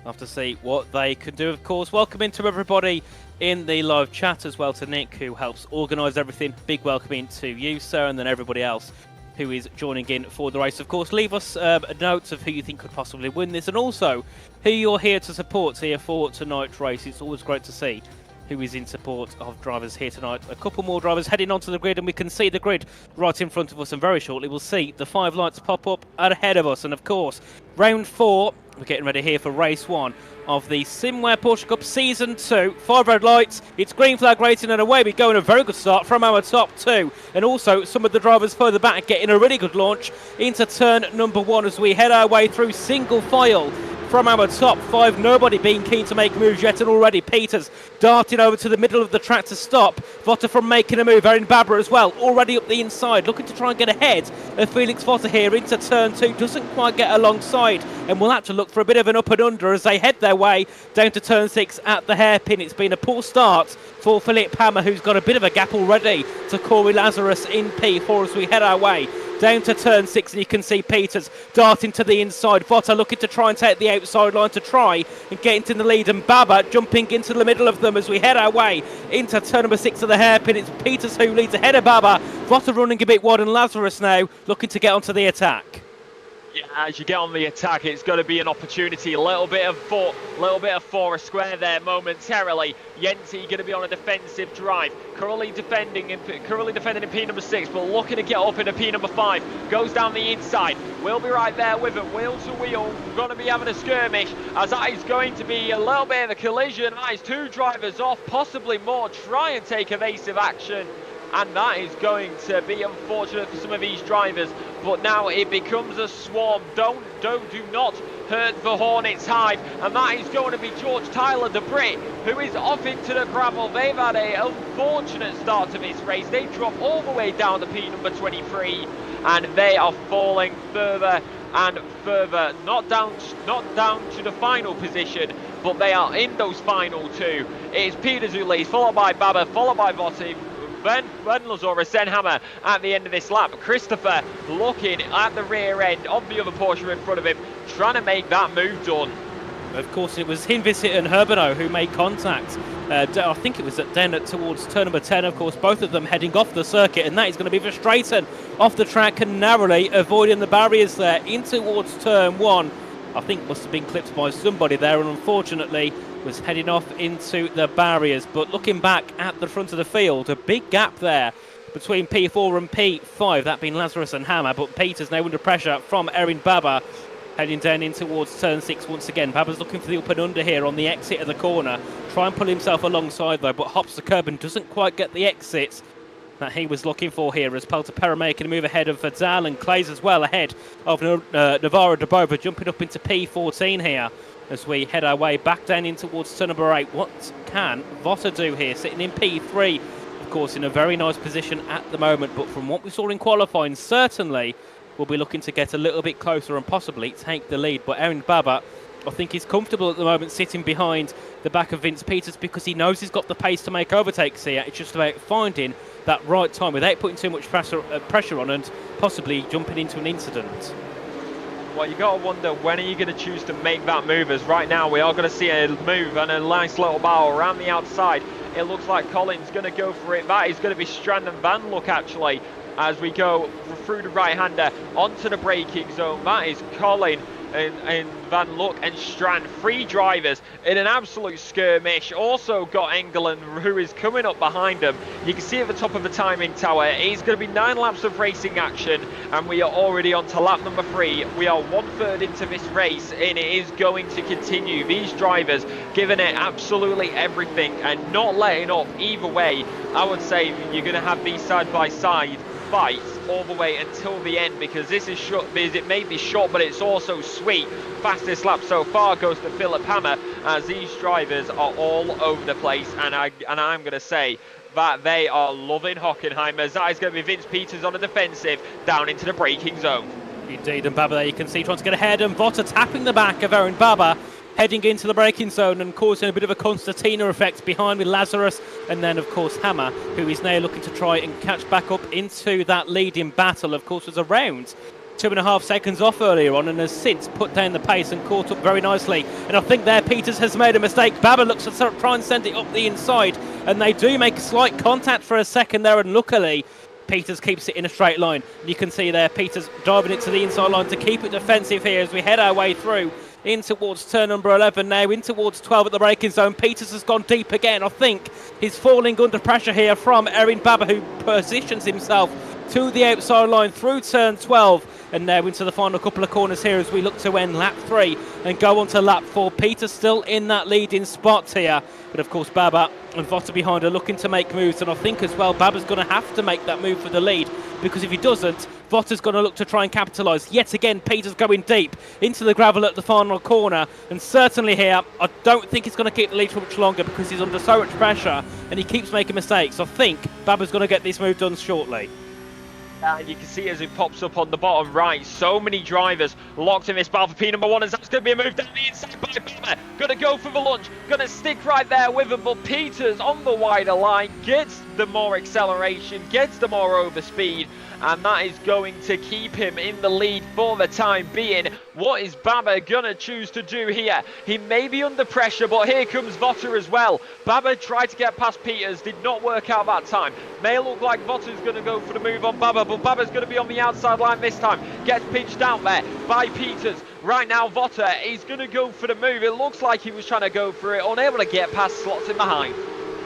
We'll have to see what they can do, of course. Welcome into everybody in the live chat as well, to Nick, who helps organise everything. Big welcome in to you, sir, and then everybody else who is joining in for the race. Of course, leave us notes of who you think could possibly win this, and also who you're here to support here for tonight's race. It's always great to see who is in support of drivers here tonight. A couple more drivers heading onto the grid, and we can see the grid right in front of us, and very shortly we'll see the 5 lights pop up ahead of us. And of course, round 4, we're getting ready here for race 1 of the Simwear Porsche Cup Season 2. 5 red lights, it's green flag racing, and away we go, in a very good start from our top 2. And also some of the drivers further back getting a really good launch into turn number 1 as we head our way through single file from our top 5. Nobody being keen to make moves yet, and already Peters darting over to the middle of the track to stop Votter from making a move. Erin Babber as well, already up the inside, looking to try and get ahead of Felix Votter here into turn 2. Doesn't quite get alongside, and we'll have to look for a bit of an up and under as they head their way down to turn 6 at the hairpin. It's been a poor start for Philip Hammer, who's got a bit of a gap already to Corby Lazarus in P4 as we head our way down to turn 6, and you can see Peters darting to the inside. Votter looking to try and take the outside line to try and get into the lead, and Baba jumping into the middle of them as we head our way into turn number 6 of the hairpin. It's Peters who leads ahead of Baba. Votter running a bit wide, and Lazarus now looking to get onto the attack. Yeah, as you get on the attack, it's going to be an opportunity. A little bit of four a square there momentarily. Yensi going to be on a defensive drive. Currently defending in P number 6, but looking to get up into P number 5. Goes down the inside. We'll be right there with him. Wheel to wheel. Going to be having a skirmish, as that is going to be a little bit of a collision. That is 2 drivers off, possibly more. Try and take evasive action, and that is going to be unfortunate for some of these drivers. But now it becomes a swarm. Do not hurt the Hornets' hide, and that is going to be George Tyler the Brit, who is off into the gravel. They've had a unfortunate start to this race. They drop all the way down to P number 23, and they are falling further and further. Not down to the final position, but they are in those final 2. It's Peters who leads, followed by Baba, followed by Votti. Then Lazarus, then Hammer at the end of this lap. Christopher looking at the rear end of the other Porsche in front of him, trying to make that move done. Of course, it was Hinvisit and Herbino who made contact. I think it was towards turn number 10, of course, both of them heading off the circuit, and that is going to be frustrating off the track and narrowly avoiding the barriers there in towards turn 1. I think must have been clipped by somebody there, and unfortunately was heading off into the barriers. But looking back at the front of the field, a big gap there between P4 and P5, that being Lazarus and Hammer. But Peters now under pressure from Erin Baba, heading down in towards turn 6 once again. Baba's looking for the up and under here on the exit of the corner. Try and pull himself alongside though, but hops the curb and doesn't quite get the exit that he was looking for here, as Peltapera making a move ahead of Vidal, and Clays as well ahead of Navarro de Bova, jumping up into P14 here as we head our way back down in towards turn number 8. What can Votter do here, sitting in P3, of course, in a very nice position at the moment, but from what we saw in qualifying, certainly will be looking to get a little bit closer and possibly take the lead. But Erin Baba, I think he's comfortable at the moment sitting behind the back of Vince Peters, because he knows he's got the pace to make overtakes here. It's just about finding that right time without putting too much pressure on and possibly jumping into an incident. Well, you got to wonder, when are you going to choose to make that move? As right now we are going to see a move and a nice little bow around the outside. It looks like Colin's going to go for it. That is going to be Strand and Van Look actually, as we go through the right-hander onto the braking zone. That is Colin and Van Look and Strand, 3 drivers in an absolute skirmish. Also got Engelen, who is coming up behind them. You can see at the top of the timing tower, it's going to be 9 laps of racing action, and we are already on to lap number 3. We are 1/3 into this race, and it is going to continue. These drivers giving it absolutely everything and not letting up either way. I would say you're going to have these side-by-side fights all the way until the end, because this is short, because it may be short, but it's also sweet. Fastest lap so far goes to Philip Hammer, as these drivers are all over the place, and I'm going to say that they are loving Hockenheim, as that is going to be Vince Peters on a defensive down into the braking zone. Indeed, and Baba there you can see trying to get ahead, and Votter tapping the back of Aaron Baba, heading into the braking zone and causing a bit of a concertina effect behind with Lazarus, and then of course Hammer, who is now looking to try and catch back up into that leading battle. Of course, was around 2.5 seconds off earlier on and has since put down the pace and caught up very nicely. And I think there Peters has made a mistake. Baba looks to try and send it up the inside, and they do make a slight contact for a second there, and luckily Peters keeps it in a straight line. You can see there Peters driving it to the inside line to keep it defensive here as we head our way through in towards turn number 11 now, in towards 12 at the braking zone. Peters has gone deep again. I think he's falling under pressure here from Erin Baba, who positions himself to the outside line through turn 12 and now into the final couple of corners here as we look to end lap 3 and go on to lap 4. Peters still in that leading spot here, but of course Baba and Votter behind are looking to make moves, and I think as well Baba's going to have to make that move for the lead, because if he doesn't, Votter's going to look to try and capitalise. Yet again, Peters going deep into the gravel at the final corner, and certainly here I don't think he's going to keep the lead for much longer because he's under so much pressure and he keeps making mistakes. I think Baba's going to get this move done shortly. And you can see as it pops up on the bottom right, so many drivers locked in this battle for P1, and that's going to be a move down the inside by Baba. Going to go for the lunge, going to stick right there with him, but Peters on the wider line gets the more acceleration, gets the more overspeed, and that is going to keep him in the lead for the time being. What is Baba going to choose to do here? He may be under pressure, but here comes Votter as well. Baba tried to get past Peters, did not work out that time. May look like Votter's going to go for the move on Baba, but Baba's going to be on the outside line this time. Gets pinched out there by Peters. Right now, Votter is going to go for the move. It looks like he was trying to go for it, unable to get past, slots in behind.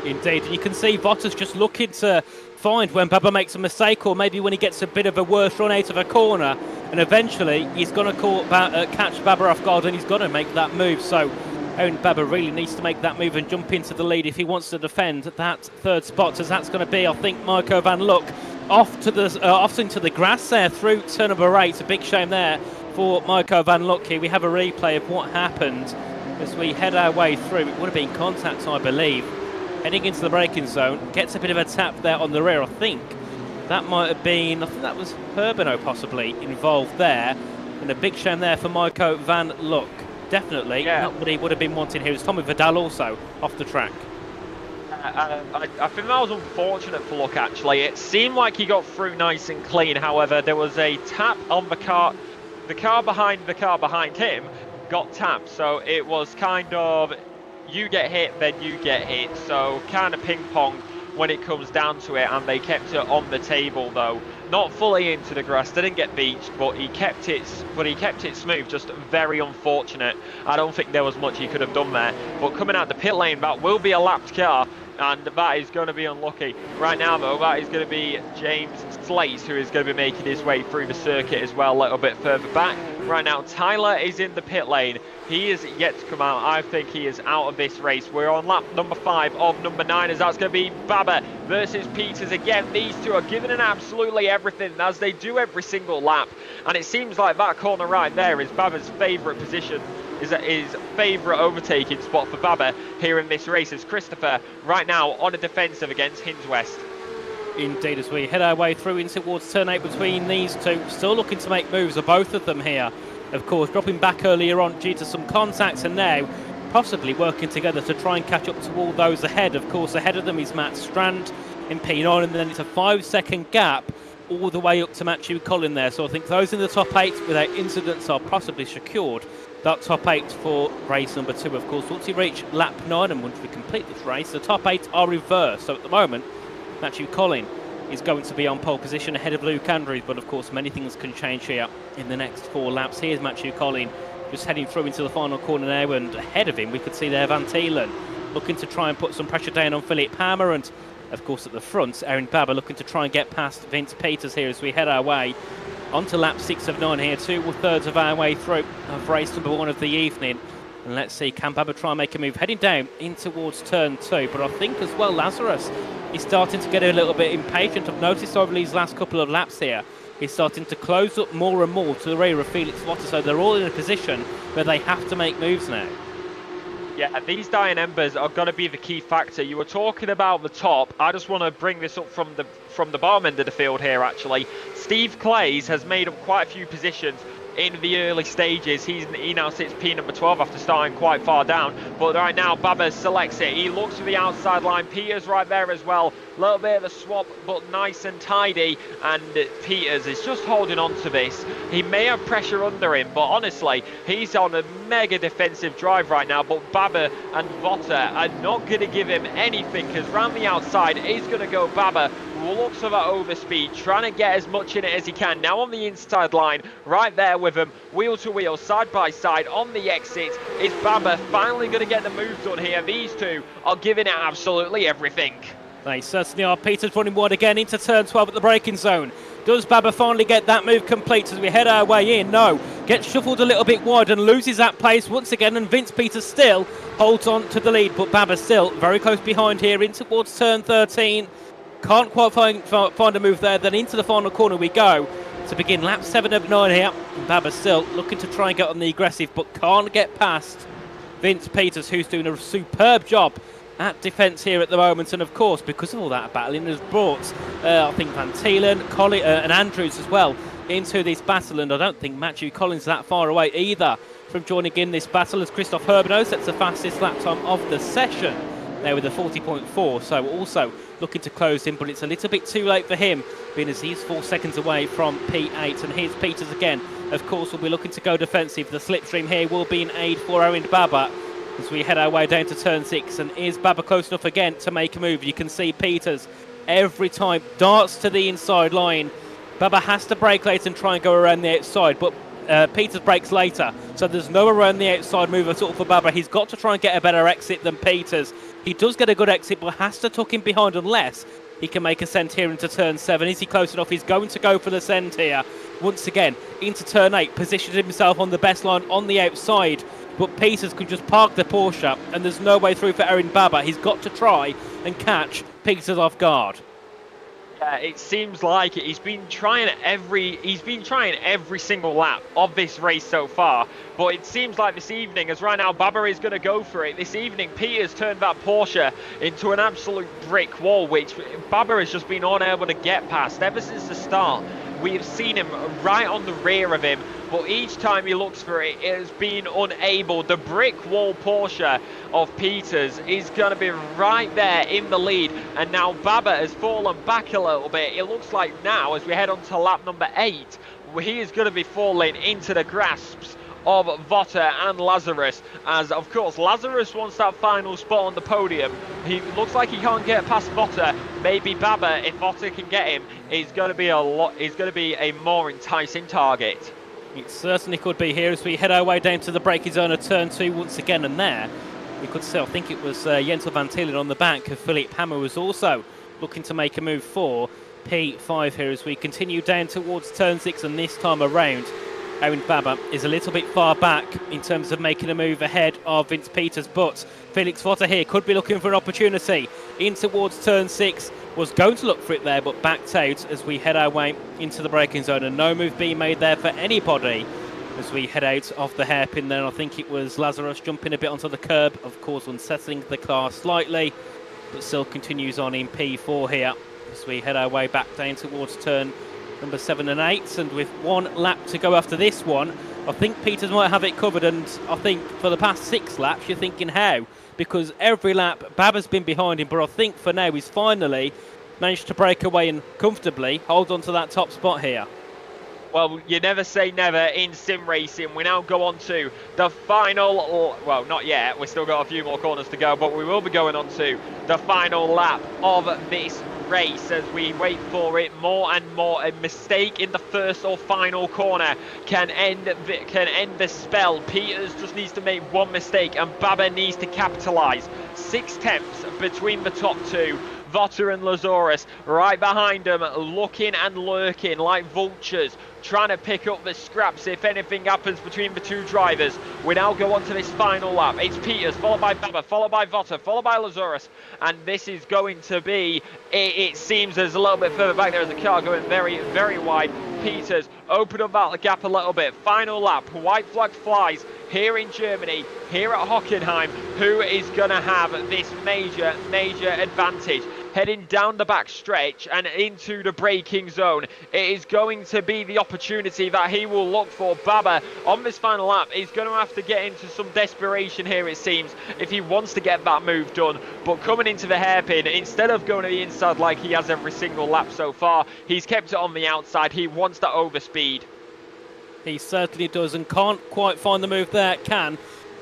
Indeed, and you can see Votter's just looking to find when Baba makes a mistake, or maybe when he gets a bit of a worse run out of a corner, and eventually he's going to catch Baba off guard, and he's going to make that move. So Aaron Baba really needs to make that move and jump into the lead if he wants to defend that third spot, as that's going to be, I think, Marco van Luck off into the grass there through turn number 8. A big shame there for Marco van Luck here. We have a replay of what happened as we head our way through. It would have been contact, I believe. Heading into the braking zone, gets a bit of a tap there on the rear. I think that might have been, I think that was Herbino possibly involved there. And a big shame there for Marco van Luck. Definitely not what he would have been wanting here. It was Tommy Vidal also off the track. I think that was unfortunate for Luck, actually. It seemed like he got through nice and clean. However, there was a tap on the car behind him got tapped. So it was kind of, you get hit, then you get hit. So kind of ping pong when it comes down to it, and they kept it on the table though. Not fully into the grass, didn't get beached, but he kept it smooth. Just very unfortunate. I don't think there was much he could have done there. But coming out the pit lane, that will be a lapped car, and that is going to be unlucky. Right now though, that is going to be James Slates, who is going to be making his way through the circuit as well, a little bit further back. Right now, Tyler is in the pit lane. He is yet to come out. I think he is out of this race. We're on lap number 5 of number 9, as that's going to be Baba versus Peters again. These two are giving it absolutely everything, as they do every single lap. And it seems like that corner right there is Baba's favourite position, is his favourite overtaking spot for Baba here in this race, as Christopher right now on a defensive against Hinge West. Indeed, as we head our way through in towards turn 8 between these two, still looking to make moves, are both of them here. Of course, dropping back earlier on due to some contacts, and now possibly working together to try and catch up to all those ahead. Of course, ahead of them is Matt Strand in P9, and then it's a 5-second gap all the way up to Matthew Collin there. So I think those in the top 8 without incidents are possibly secured that top 8 for race number 2. Of course, once we reach lap 9 and once we complete this race, the top 8 are reversed. So at the moment, Matthew Collin is going to be on pole position ahead of Luke Andrews, but of course many things can change here in the next 4 laps. Here's Matthew Collin just heading through into the final corner now, and ahead of him we could see there Van Thielen looking to try and put some pressure down on Philip Hammer, and of course at the front Aaron Baba looking to try and get past Vince Peters here as we head our way onto lap 6 of 9 here, 2/3 of our way through of race number 1 of the evening. And let's see, can Baba try and make a move heading down in towards turn 2? But I think as well Lazarus is starting to get a little bit impatient. I've noticed over these last couple of laps here, he's starting to close up more and more to the rear of Felix Votter, so they're all in a position where they have to make moves now. Yeah, these dying embers are going to be the key factor. You were talking about the top. I just want to bring this up from the bottom end of the field here, actually. Steve Clays has made up quite a few positions in the early stages. He now sits P number 12 after starting quite far down. But right now, Baba selects it. He looks for the outside line. Peters right there as well. A little bit of a swap, but nice and tidy. And Peters is just holding on to this. He may have pressure under him, but honestly, he's on a mega defensive drive right now. But Baba and Votter are not going to give him anything, because round the outside is going to go Baba. Looks for that overspeed, trying to get as much in it as he can. Now on the inside line, right there with him, wheel to wheel, side by side on the exit. Is Baba finally going to get the move done here? These two are giving it absolutely everything. They certainly are. Peters running wide again into turn 12 at the braking zone. Does Baba finally get that move complete as we head our way in? No. Gets shuffled a little bit wide and loses that place once again, and Vince Peters still holds on to the lead, but Baba still very close behind here in towards turn 13. Can't quite find a move there. Then into the final corner we go to begin lap 7 of 9 here. And Baba still looking to try and get on the aggressive, but can't get past Vince Peters, who's doing a superb job at defence here at the moment. And of course, because of all that battling, has brought I think Van Thielen, and Andrews as well into this battle. And I don't think Matthew Collins is that far away either from joining in this battle, as Christoph Herbeno sets the fastest lap time of the session there with a 40.4. So also looking to close in, but it's a little bit too late for him, being as he's 4 seconds away from P8. And here's Peters again. Of course, we'll be looking to go defensive. The slipstream here will be an aid for Owen Baba as we head our way down to turn 6. And is Baba close enough again to make a move? You can see Peters every time darts to the inside line. Baba has to brake late and try and go around the outside, but Peters brakes later, so there's no around the outside move at all for Baba. He's got to try and get a better exit than Peters. He does get a good exit, but has to tuck in behind unless he can make a send here into turn 7. Is he close enough? He's going to go for the send here. Once again, into turn 8, positions himself on the best line on the outside, but Peters could just park the Porsche, and there's no way through for Erin Baba. He's got to try and catch Peters off guard. It seems like it. He's been trying every single lap of this race so far, but it seems like this evening, as right now Baba is going to go for it. This evening, Peters turned that Porsche into an absolute brick wall, which Baba has just been unable to get past ever since the start. We have seen him right on the rear of him, but each time he looks for it, it has been unable. The brick wall Porsche of Peters is going to be right there in the lead, and now Baba has fallen back a little bit. It looks like now, as we head on to lap number 8, he is going to be falling into the grasps of Votter and Lazarus, as of course Lazarus wants that final spot on the podium. He looks like he can't get past Votter. Maybe Baba, if Votter can get him, is going to be a more enticing target. It certainly could be here as we head our way down to the braking zone of turn 2 once again, and there we could see, I think it was Jensel Van Thielen on the back of Philippe Hammer was also looking to make a move for P5 here as we continue down towards turn 6, and this time around Owen Baba is a little bit far back in terms of making a move ahead of Vince Peters, but Felix Votter here could be looking for an opportunity in towards turn 6. Was going to look for it there, but backed out as we head our way into the braking zone, and no move being made there for anybody as we head out of the hairpin there. I think it was Lazarus jumping a bit onto the curb, of course unsettling the car slightly, but still continues on in P4 here as we head our way back down towards turn number 7 and 8, and with 1 lap to go after this one, I think Peters might have it covered. And I think for the past 6 laps you're thinking how, because every lap Baba's been behind him, but I think for now he's finally managed to break away and comfortably hold on to that top spot here. Well, you never say never in sim racing. We now go on to the final, well, not yet, we've still got a few more corners to go, but we will be going on to the final lap of this race as we wait for it more and more. A mistake in the first or final corner can end the spell. Peters just needs to make 1 mistake and Baba needs to capitalise. 6 tenths between the top 2. Votter and Lazarus right behind them, looking and lurking like vultures, trying to pick up the scraps if anything happens between the 2 drivers. We now go on to this final lap. It's Peters, followed by Baba, followed by Votter, followed by Lazarus, and this is going to be, it seems there's a little bit further back. There is a car going very, very wide. Peters open up that gap a little bit. Final lap, white flag flies. here in Germany, here at Hockenheim, who is going to have this major advantage. Heading down the back stretch and into the braking zone. It is going to be the opportunity that he will look for. Baba, on this final lap, is going to have to get into some desperation here, it seems, if he wants to get that move done. But coming into the hairpin, instead of going to the inside like he has every single lap so far, he's kept it on the outside. He wants that overspeed. He certainly does, and can't quite find the move there. Can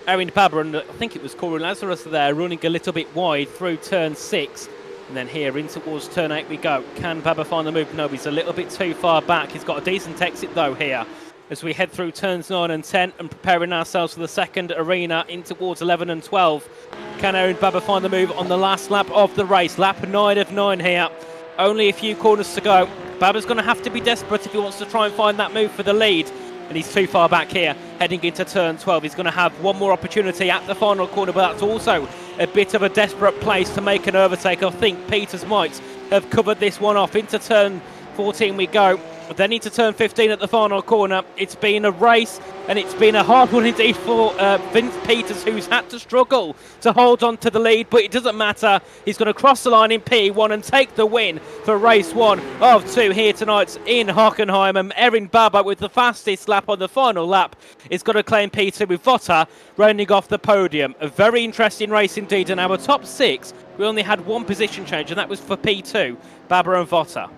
Erin Baba, and I think it was Corey Lazarus there, running a little bit wide through turn 6. And then here in towards turn 8 we go. Can Baba find the move? No, he's a little bit too far back. He's got a decent exit though here as we head through turns 9 and 10 and preparing ourselves for the second arena in towards 11 and 12. Can Erin Baba find the move on the last lap of the race? Lap 9 of 9 here. Only a few corners to go. Baba's going to have to be desperate if he wants to try and find that move for the lead. And he's too far back here, heading into turn 12. He's going to have one more opportunity at the final corner, but that's also a bit of a desperate place to make an overtake. I think Peter's might have covered this one off. Into turn 14 we go. Then into turn 15 at the final corner. It's been a race, and it's been a hard one indeed for Vince Peters, who's had to struggle to hold on to the lead, but it doesn't matter. He's going to cross the line in P1 and take the win for race 1 of 2 here tonight in Hockenheim. And Erin Baba, with the fastest lap on the final lap, is going to claim P2 with Votter rounding off the podium. A very interesting race indeed, and our top 6, we only had one position change, and that was for P2, Baba and Votter.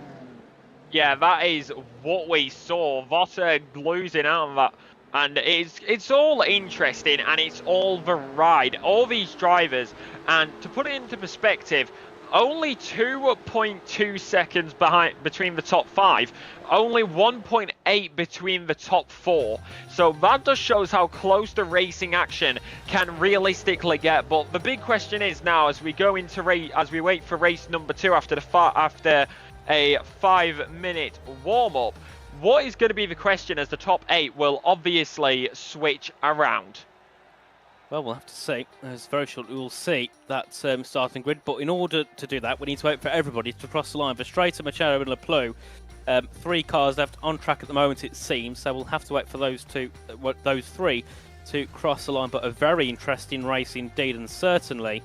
Yeah, that is what we saw. Votter losing out on that. And it's all interesting, and it's all the ride. All these drivers, and to put it into perspective, only 2.2 seconds between the top 5, only 1.8 between the top 4. So that just shows how close the racing action can realistically get. But the big question is now, as we go into as we wait for race number 2 after a 5-minute warm-up, what is going to be the question, as the top 8 will obviously switch around? Well, we'll have to see. It's very short. We will see that starting grid. But in order to do that, we need to wait for everybody to cross the line. Verstraeten, Machado and Leplu. 3 cars left on track at the moment, it seems. So we'll have to wait for those 3 to cross the line. But a very interesting race indeed, and certainly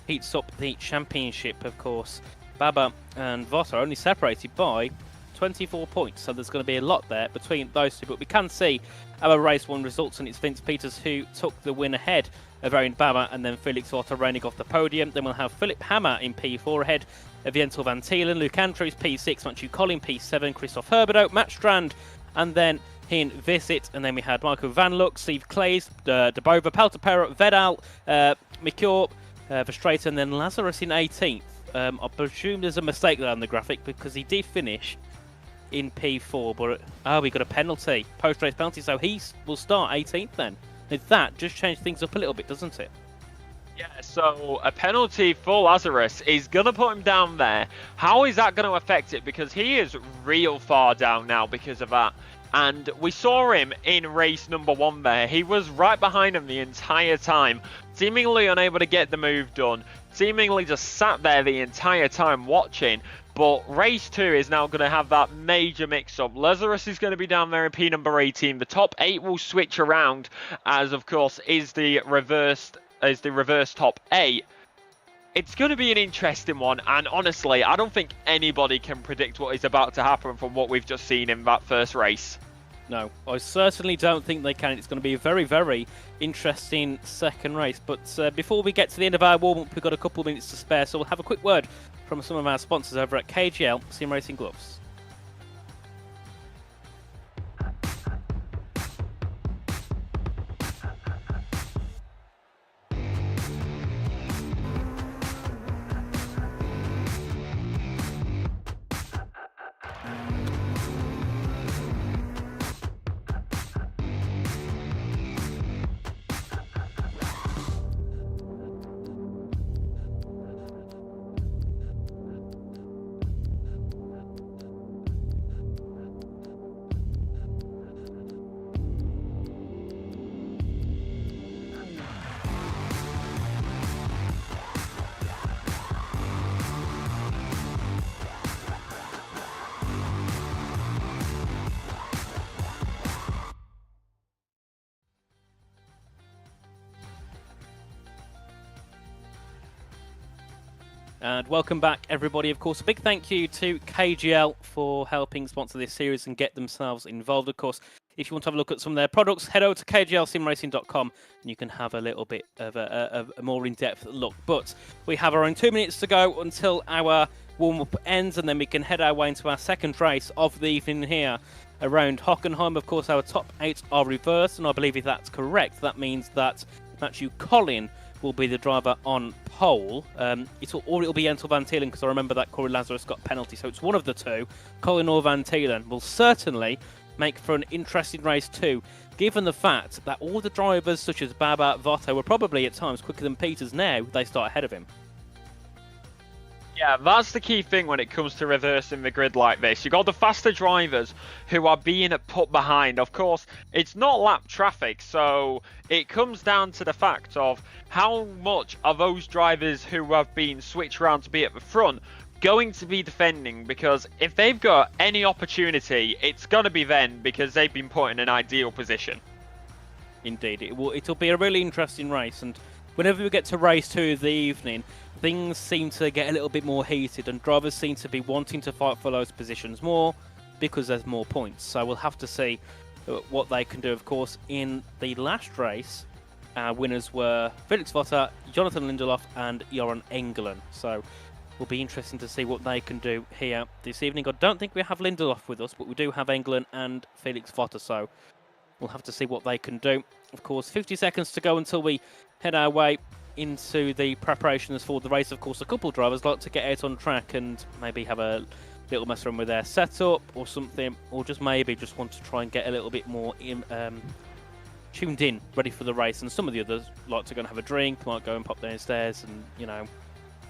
heats up the championship, of course. Baba and Votter are only separated by 24 points, so there's going to be a lot there between those two. But we can see our race 1 results, and it's Vince Peters who took the win ahead of Erin Baba, and then Felix Votter reigning off the podium. Then we'll have Philip Hammer in P4 ahead of Jentel Van Thielen, Luke Andrews P6, Matthew Collin P7, Christoph Herberto, Matt Strand, and then Hin Visit. And then we had Michael Van Luck, Steve Clays, De Bova, Paltapera, Vedal, Mikor, Verstraeten, and then Lazarus in 18th. I presume there's a mistake there on the graphic, because he did finish in P4, but we got a penalty, post-race penalty, so he will start 18th then. That just changed things up a little bit, doesn't it? Yeah, so a penalty for Lazarus is going to put him down there. How is that going to affect it? Because he is real far down now because of that. And we saw him in race number 1 there. He was right behind him the entire time, seemingly unable to get the move done, seemingly just sat there the entire time watching. But race 2 is now going to have that major mix-up. Lazarus is going to be down there in P number 18. The top 8 will switch around, as of course is the reverse top 8. It's going to be an interesting one, and honestly, I don't think anybody can predict what is about to happen from what we've just seen in that first race. No, I certainly don't think they can. It's going to be a very, very interesting second race. But before we get to the end of our warm-up, we've got a couple of minutes to spare, so we'll have a quick word from some of our sponsors over at KGL Sim Racing Gloves. And welcome back, everybody. Of course, a big thank you to KGL for helping sponsor this series and get themselves involved. Of course, if you want to have a look at some of their products, head over to kglsimracing.com and you can have a little bit of a more in-depth look. But we have around 2 minutes to go until our warm-up ends, and then we can head our way into our second race of the evening here around Hockenheim. Of course, our top 8 are reversed, and I believe if that's correct, that means that Matthew Collin will be the driver on pole. It'll be Jentel Van Tielen, because I remember that Corey Lazarus got a penalty, so it's one of the two. Collin or Van Tielen will certainly make for an interesting race too, given the fact that all the drivers such as Baba, Votto were probably at times quicker than Peters. Now they start ahead of him. Yeah, that's the key thing when it comes to reversing the grid like this. You've got the faster drivers who are being put behind. Of course, it's not lap traffic, so it comes down to the fact of how much are those drivers who have been switched around to be at the front going to be defending, because if they've got any opportunity, it's going to be then, because they've been put in an ideal position. Indeed, it'll be a really interesting race, and whenever we get to race 2 of the evening, things seem to get a little bit more heated and drivers seem to be wanting to fight for those positions more because there's more points. So we'll have to see what they can do. Of course, in the last race, our winners were Felix Votto, Jonathan Lindelof and Joran Engelen. So will be interesting to see what they can do here this evening. I don't think we have Lindelof with us, but we do have Engelen and Felix Votto, so we'll have to see what they can do. Of course, 50 seconds to go until we head our way into the preparations for the race. Of course, a couple of drivers like to get out on track and maybe have a little mess around with their setup or something, or just maybe just want to try and get a little bit more tuned in, ready for the race. And some of the others like to go and have a drink, might go and pop downstairs and, you know,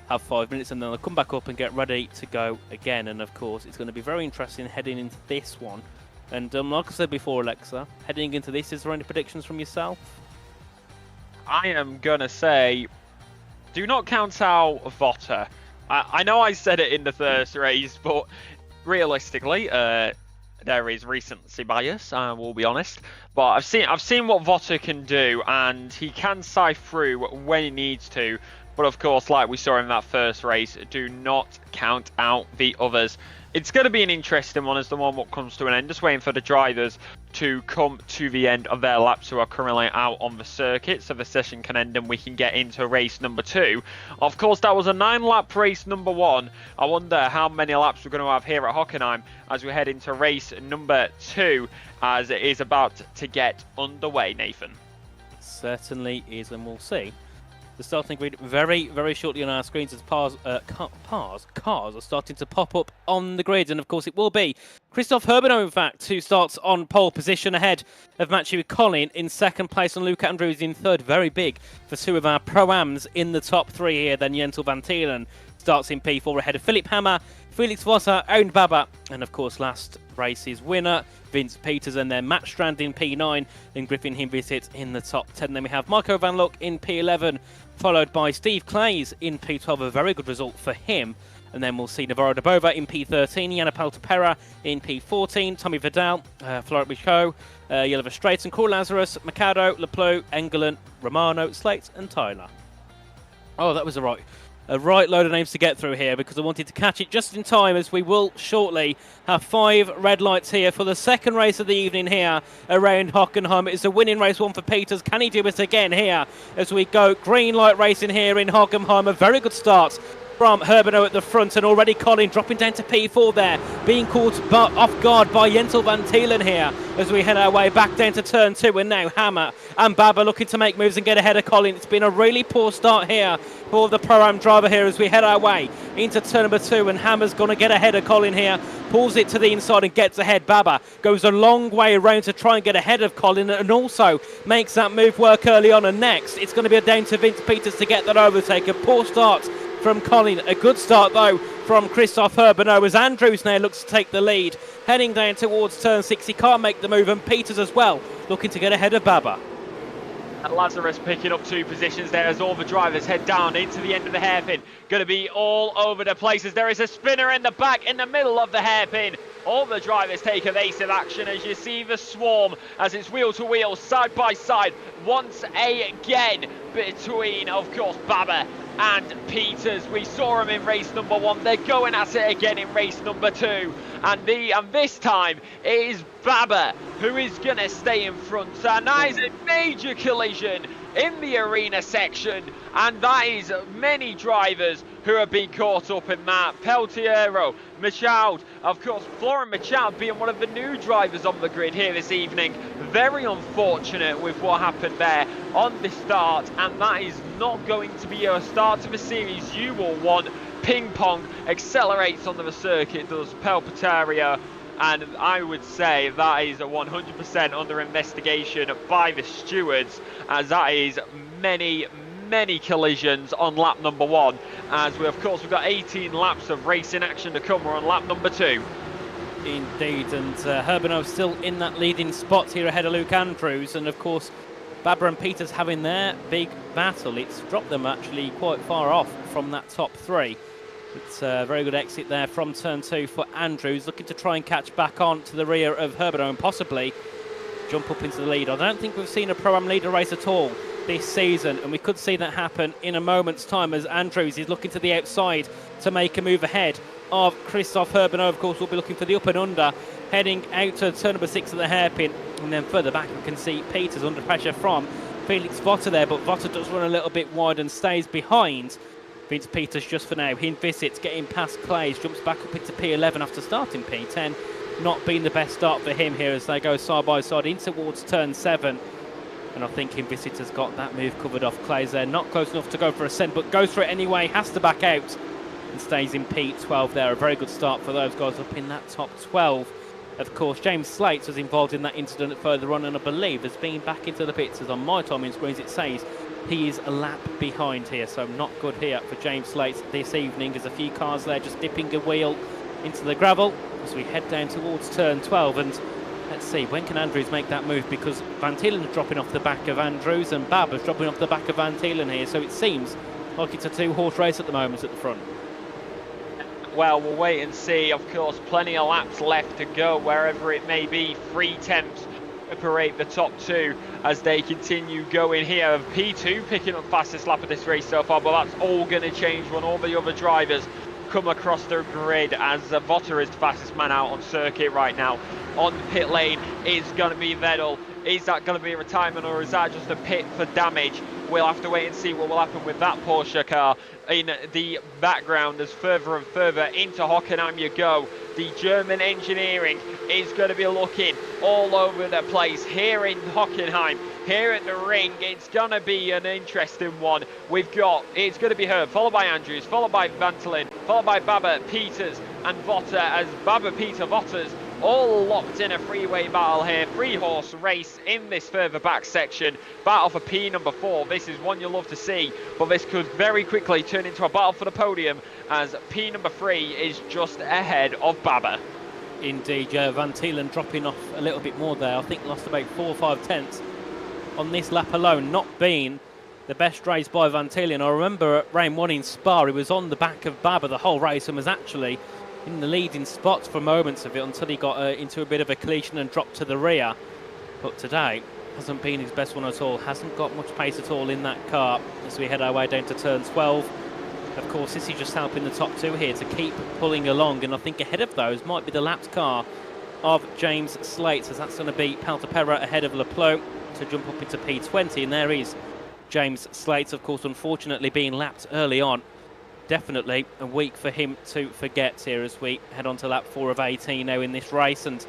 have 5 minutes, and then they'll come back up and get ready to go again. And of course, it's going to be very interesting heading into this one. And like I said before, Alexa, heading into this, is there any predictions from yourself? I am going to say, do not count out Votto. I know I said it in the first race, but realistically, there is recency bias, I will be honest. But I've seen what Votto can do, and he can sift through when he needs to. But of course, like we saw in that first race, do not count out the others. It's going to be an interesting one as the warm-up comes to an end. Just waiting for the drivers to come to the end of their laps who are currently out on the circuit, so the session can end and we can get into race number 2. Of course, that was a 9-lap race number 1. I wonder how many laps we're going to have here at Hockenheim as we head into race number 2, as it is about to get underway, Nathan. It certainly is, and we'll see the starting grid very, very shortly on our screens as cars are starting to pop up on the grid. And of course, it will be Christoph Herbeno, in fact, who starts on pole position ahead of Matthew Collin in second place, and Luca Andrews in third. Very big for 2 of our Pro-Ams in the top 3 here. Then Jentel Van Tielen starts in P4 ahead of Philip Hammer, Felix Votto, Owen Baba, and of course, last race's winner, Vince Peters, and then Matt Strand in P9, and Griffin Himvisit in the top 10. Then we have Marco Van Luck in P11, followed by Steve Clays in P12, a very good result for him. And then we'll see Navarro de Bova in P13, Yana Paltapera in P14, Tommy Vidal, Florent Michaud, Yellover Straighten, Corey Lazarus, Mikado, Leplu, Engelen, Romano, Slate, and Tyler. Oh, that was a right load of names to get through here, because I wanted to catch it just in time, as we will shortly have 5 red lights here for the second race of the evening here around Hockenheim. It's a winning race 1 for Peters. Can he do it again here as we go green light racing here in Hockenheim? A very good start from Herbeno at the front, and already Collin dropping down to P4 there, being caught off guard by Jentel Van Tielen here as we head our way back down to turn 2. And now Hammer and Baba looking to make moves and get ahead of Collin. It's been a really poor start here for the Pro-Am driver here as we head our way into turn number 2, and Hammer's going to get ahead of Collin here, pulls it to the inside and gets ahead. Baba goes a long way around to try and get ahead of Collin, and also makes that move work early on. And next it's going to be down to Vince Peters to get that overtake. A poor start from Collin, a good start though from Christoph Herbeno, as Andrews now looks to take the lead, heading down towards turn 6. He can't make the move, and Peters as well looking to get ahead of Baba. And Lazarus picking up 2 positions there as all the drivers head down into the end of the hairpin. Going to be all over the place as there is a spinner in the back in the middle of the hairpin. All the drivers take evasive action as you see the swarm as it's wheel to wheel, side by side, once again between, of course, Baba and Peters. We saw him in race number 1. They're going at it again in race number 2. And this time it is Baba who is going to stay in front. And that is a major collision in the arena section. And that is many drivers who have been caught up in that. Peltiero, Michaud, of course, Florent Michaud being one of the new drivers on the grid here this evening. Very unfortunate with what happened there on the start, and that is not going to be a start to the series you will want. Ping pong accelerates onto the circuit, does Peltiero, and I would say that is a 100% under investigation by the stewards, as that is many collisions on lap number 1, as we've got 18 laps of racing action to come. We're on lap number 2. Indeed, and Herbino still in that leading spot here ahead of Luke Andrews, and of course Baba and Peters having their big battle. It's dropped them actually quite far off from that top 3. It's a very good exit there from turn 2 for Andrews, looking to try and catch back on to the rear of Herbino and possibly jump up into the lead. I don't think we've seen a Pro-Am leader race at all this season, and we could see that happen in a moment's time as Andrews is looking to the outside to make a move ahead of Christophe Herbino. Of course, will be looking for the up and under, heading out to turn number 6 at the hairpin, and then further back we can see Peters under pressure from Felix Votter there, but Votter does run a little bit wide and stays behind Vince Peters just for now. He visits getting past Clays, jumps back up into P11 after starting P10. Not been the best start for him here as they go side by side in towards turn 7. And I think Invisit has got that move covered off. Clays there, not close enough to go for a send, but goes for it anyway, has to back out and stays in P12 there. A very good start for those guys up in that top 12. Of course, James Slates was involved in that incident further on, and I believe has been back into the pits, as on my timing screens it says he is a lap behind here, so not good here for James Slates this evening. There's a few cars there just dipping a wheel into the gravel as we head down towards turn 12, and let's see, when can Andrews make that move, because Van Tielen's dropping off the back of Andrews and Baba's dropping off the back of Van Tielen here, so it seems like it's a 2-horse race at the moment at the front. Well, we'll wait and see. Of course, plenty of laps left to go, wherever it may be. 3 tenths separate the top 2 as they continue going here. P2 picking up fastest lap of this race so far, but that's all going to change when all the other drivers come across the grid, as Votter is the fastest man out on circuit right now. On the pit lane is going to be Vettel. Is that going to be a retirement, or is that just a pit for damage? We'll have to wait and see what will happen with that Porsche car in the background as further and further into Hockenheim you go. The German engineering is going to be looking all over the place here in Hockenheim. Here at the ring, it's going to be an interesting one. It's going to be her, followed by Andrews, followed by Van Tielen, followed by Baba, Peters and Votter, as Baba, Peter, Votters all locked in a three-way battle here. 3-horse race in this further back section. Battle for P number 4. This is one you'll love to see, but this could very quickly turn into a battle for the podium, as P number 3 is just ahead of Baba. Indeed, Van Tielen dropping off a little bit more there. I think lost about 4 or 5 tenths on this lap alone. Not being the best race by Van Tielen. I remember at round 1 in Spa, he was on the back of Baba the whole race and was actually in the leading spots for moments of it until he got into a bit of a collision and dropped to the rear. But today hasn't been his best one at all. Hasn't got much pace at all in that car as we head our way down to turn 12. Of course, this is just helping the top 2 here to keep pulling along, and I think ahead of those might be the lapped car of James Slates, as that's going to be Peltapera ahead of Leplo to jump up into P20, and there is James Slates, of course, unfortunately being lapped early on. Definitely a week for him to forget here as we head on to lap 4 of 18 now in this race, and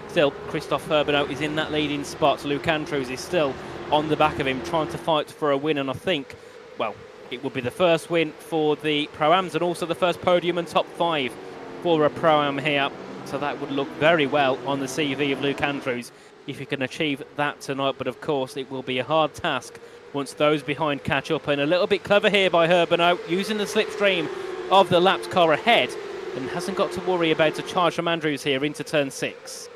still Christophe Herbino is in that leading spot. Luke Andrews is still on the back of him trying to fight for a win, and I think, well, it would be the first win for the Pro-Ams and also the first podium and top 5 for a Pro-Am here, so that would look very well on the CV of Luke Andrews if he can achieve that tonight. But of course it will be a hard task once those behind catch up, and a little bit clever here by Herbino, using the slipstream of the lapped car ahead, and hasn't got to worry about a charge from Andrews here into turn 6.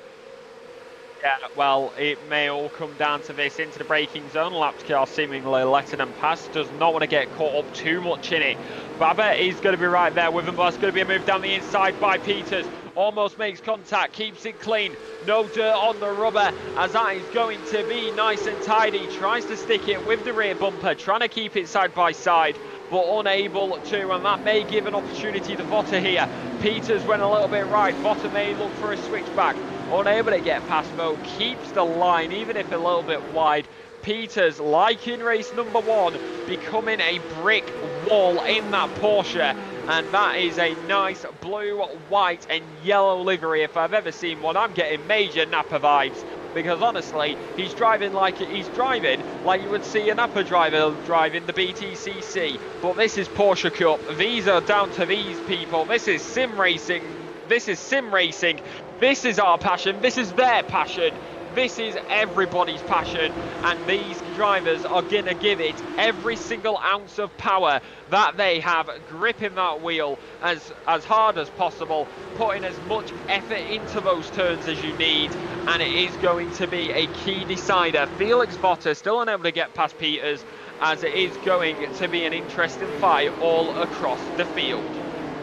Yeah, well, it may all come down to this into the braking zone. Lapped car seemingly letting them pass, does not want to get caught up too much in it. Baba is going to be right there with him, but it's going to be a move down the inside by Peters. Almost makes contact, keeps it clean, no dirt on the rubber, as that is going to be nice and tidy. Tries to stick it with the rear bumper, trying to keep it side by side, but unable to, and that may give an opportunity to Votter here. Peters went a little bit right, Votter may look for a switchback, unable to get past Mo, keeps the line, even if a little bit wide. Peters, like in race number 1, becoming a brick wall in that Porsche, and that is a nice blue, white and yellow livery. If I've ever seen one, I'm getting major Napa vibes, because honestly, he's driving like you would see a Napa driver driving the BTCC. But this is Porsche Cup. These are down to these people. This is sim racing. This is sim racing. This is our passion. This is their passion. This is everybody's passion, and these drivers are going to give it every single ounce of power that they have, gripping that wheel as hard as possible, putting as much effort into those turns as you need, and it is going to be a key decider. Felix Votter still unable to get past Peters, as it is going to be an interesting fight all across the field.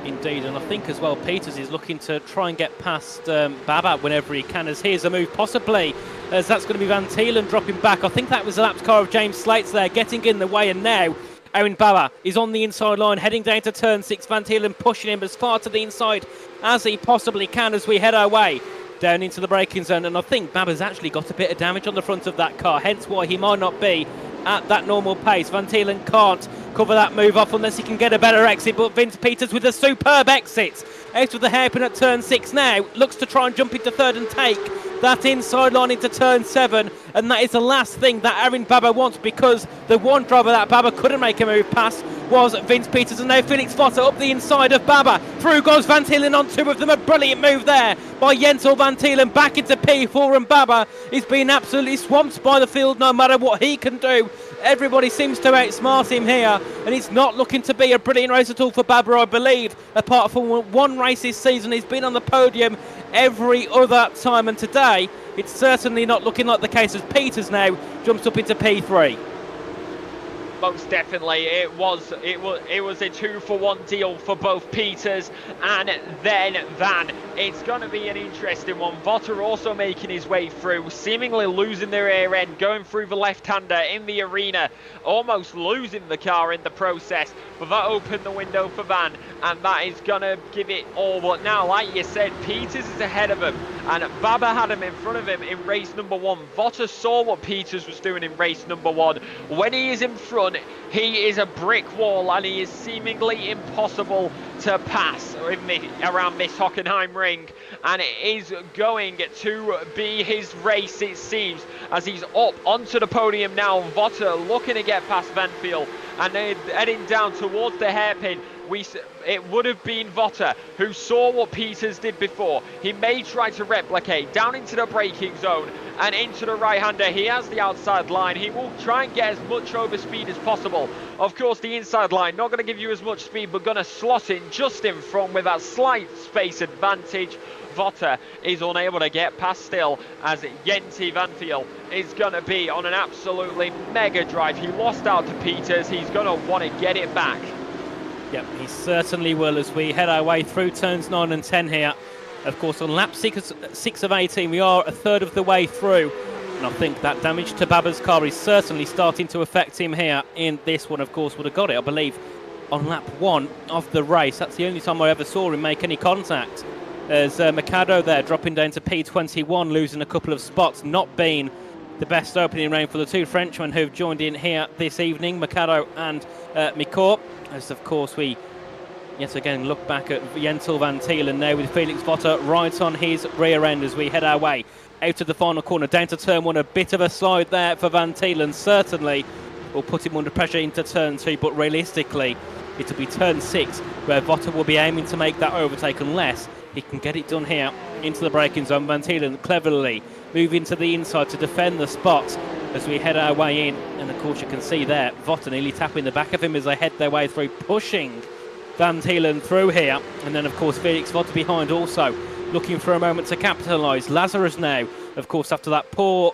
Indeed, and I think as well Peters is looking to try and get past Baba whenever he can, as here's a move possibly, as that's going to be Van Thielen dropping back. I think that was the lapped car of James Slates there, getting in the way, and now Aaron Baba is on the inside line, heading down to turn 6. Van Thielen pushing him as far to the inside as he possibly can as we head our way down into the braking zone, and I think Baba's actually got a bit of damage on the front of that car, hence why he might not be at that normal pace. Van Thielen can't cover that move off unless he can get a better exit, but Vince Peters with a superb exit out of the hairpin at turn 6 now, looks to try and jump into third and take that inside line into turn 7, and that is the last thing that Aaron Baba wants, because the one driver that Baba couldn't make a move past was Vince Peters, and now Felix Votter up the inside of Baba. Through goes Van Thielen on 2 of them, a brilliant move there by Jensel Van Thielen back into P4, and Baba is being absolutely swamped by the field no matter what he can do. Everybody seems to outsmart him here, and it's not looking to be a brilliant race at all for Baba, I believe. Apart from one race this season, he's been on the podium every other time, and today it's certainly not looking like the case, as Peters now jumps up into P3. Most definitely, it was a 2-for-1 deal for both Peters and then Van. It's going to be an interesting one. Votter also making his way through, seemingly losing their rear end, going through the left-hander in the arena, almost losing the car in the process. But that opened the window for Van, and that is going to give it all. But now, like you said, Peters is ahead of him, and Baba had him in front of him in race number 1. Votter saw what Peters was doing in race number 1. When he is in front, he is a brick wall, and he is seemingly impossible to pass around this Hockenheim ring, and it is going to be his race, it seems, as he's up onto the podium now. Votter looking to get past Van Thielen, and then heading down towards the hairpin. It would have been Votter who saw what Peters did before. He may try to replicate down into the braking zone and into the right-hander. He has the outside line. He will try and get as much over speed as possible. Of course, the inside line not going to give you as much speed, but going to slot in just in front with that slight space advantage. Votter is unable to get past still, as Jensel Van Thielen is going to be on an absolutely mega drive. He lost out to Peters. He's going to want to get it back. Yep, he certainly will, as we head our way through turns 9 and 10 here. Of course, on lap 6 of 18, we are a third of the way through. And I think that damage to Baba's car is certainly starting to affect him here in this one. Of course, would have got it, I believe, on lap 1 of the race. That's the only time I ever saw him make any contact. There's Mikado there, dropping down to P21, losing a couple of spots, not being the best opening round for the two Frenchmen who've joined in here this evening, Mikado and Mikor. As of course we yet again look back at Jensel Van Thielen now with Felix Votter right on his rear end as we head our way out of the final corner, down to turn 1. A bit of a slide there for Van Thielen, certainly will put him under pressure into turn 2, but realistically it'll be turn 6 where Votter will be aiming to make that overtake, unless he can get it done here into the braking zone. Van Thielen cleverly moving to the inside to defend the spot as we head our way in, and of course you can see there Votter nearly tapping the back of him as they head their way through, pushing Van Thielen through here, and then of course Felix Votter behind also looking for a moment to capitalise. Lazarus now, of course, after that poor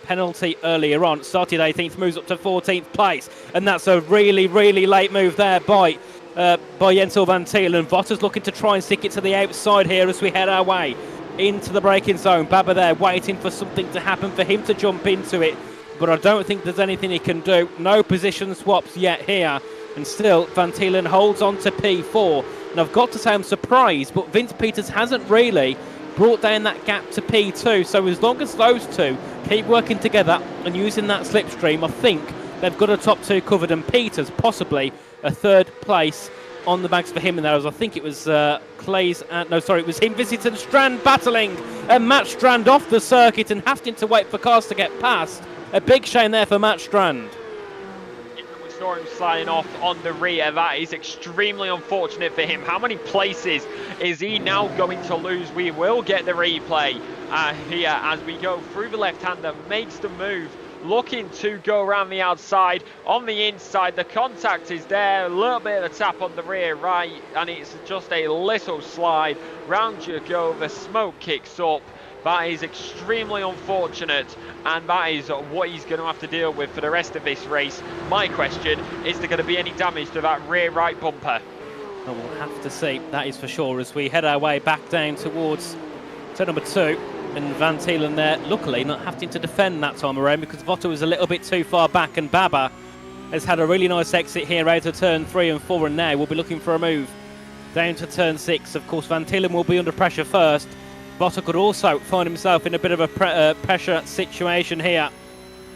penalty earlier on, started 18th, moves up to 14th place, and that's a really late move there by Jensel Van Thielen. Votter's looking to try and stick it to the outside here as we head our way into the braking zone. Baba there waiting for something to happen for him to jump into it, but I don't think there's anything he can do. No position swaps yet here And still, Van Tielen holds on to P4. And I've got to say I'm surprised, but Vince Peters hasn't really brought down that gap to P2. So as long as those two keep working together and using that slipstream, I think they've got a top 2 covered. And Peters possibly a 3rd place on the bags for him in there, as I think it was Clay's, it was him, Visit and Strand battling, and Matt Strand off the circuit and having to wait for cars to get past. A big shame there for Matt Strand. We saw him sliding off on the rear. That is extremely unfortunate for him. How many places is he now going to lose? We will get the replay here as we go through the left-hander, makes the move, looking to go around the outside. On the inside, the contact is there, a little bit of a tap on the rear right, and it's just a little slide. Round you go, the smoke kicks up. That is extremely unfortunate, and that is what he's going to have to deal with for the rest of this race. My question, is there going to be any damage to that rear right bumper? Well, we'll have to see, that is for sure, as we head our way back down towards turn number 2. And Van Tielen there, luckily, not having to defend that time around because Votter was a little bit too far back, and Baba has had a really nice exit here out of turn 3 and 4, and now we'll be looking for a move down to turn 6. Of course, Van Tielen will be under pressure first. Votter could also find himself in a bit of a pressure situation here.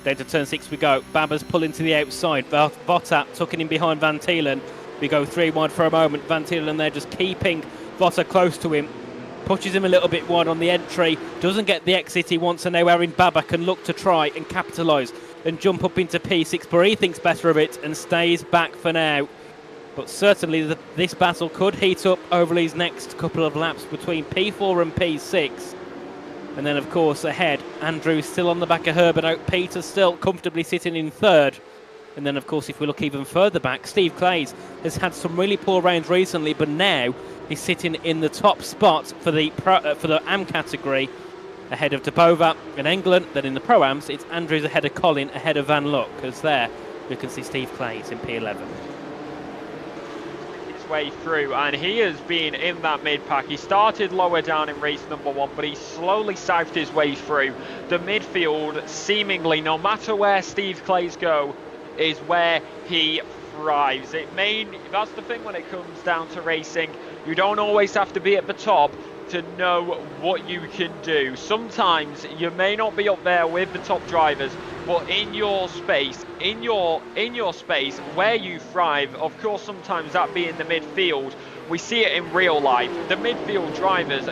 Down to turn 6 we go. Baba's pulling to the outside. Votter tucking in behind Van Tielen. We go 3 wide for a moment. Van Tielen there just keeping Votter close to him. Pushes him a little bit wide on the entry, doesn't get the exit he wants, and now Aaron Baba can look to try and capitalise and jump up into P6, but he thinks better of it and stays back for now. But certainly this battle could heat up over these next couple of laps between P4 and P6. And then of course ahead, Andrew still on the back of Herb and Oak, Peter still comfortably sitting in 3rd. And then of course if we look even further back, Steve Clays has had some really poor rounds recently, but now he's sitting in the top spot for the AM category, ahead of Debova and England. Then in the Pro-Ams, it's Andrews ahead of Colin, ahead of Van Luck, as there we can see Steve Clays in P11. His way through, and he has been in that mid-pack. He started lower down in race number 1, but he slowly scythed his way through. The midfield, seemingly, no matter where Steve Clays go, is where he thrives. That's the thing when it comes down to racing. You don't always have to be at the top to know what you can do. Sometimes you may not be up there with the top drivers, but in your space, in your space where you thrive, of course sometimes that be in the midfield. We see it in real life. The midfield drivers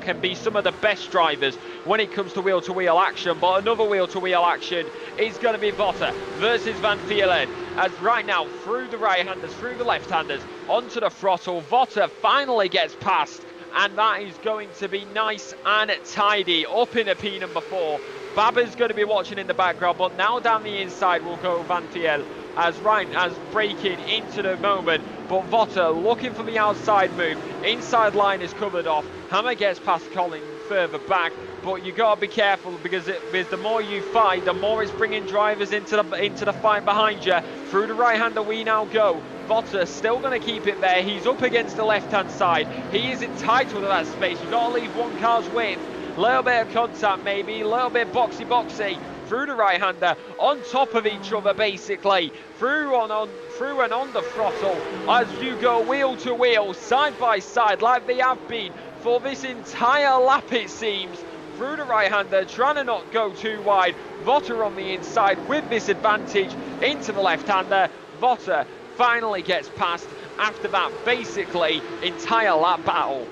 can be some of the best drivers when it comes to wheel-to-wheel action, but another wheel-to-wheel action is going to be Votter versus Van Tielen. As right now, through the right-handers, through the left-handers, onto the throttle, Votter finally gets past, and that is going to be nice and tidy up in a P number 4. Baba's going to be watching in the background, but now down the inside will go Van Tielen as breaking into the moment, but Votter looking for the outside move. Inside line is covered off. Hammer gets past Colin further back, but you got to be careful because the more you fight, the more it's bringing drivers into the fight behind you. Through the right-hander we now go. Votter still going to keep it there. He's up against the left-hand side. He is entitled to that space. You've got to leave one car's width. Little bit of contact maybe, a little bit boxy through the right-hander, on top of each other basically, through and on the throttle as you go wheel to wheel, side by side, like they have been for this entire lap it seems. Through the right-hander, trying to not go too wide. Votter on the inside with this advantage into the left-hander. Votter finally gets past after that basically entire lap battle.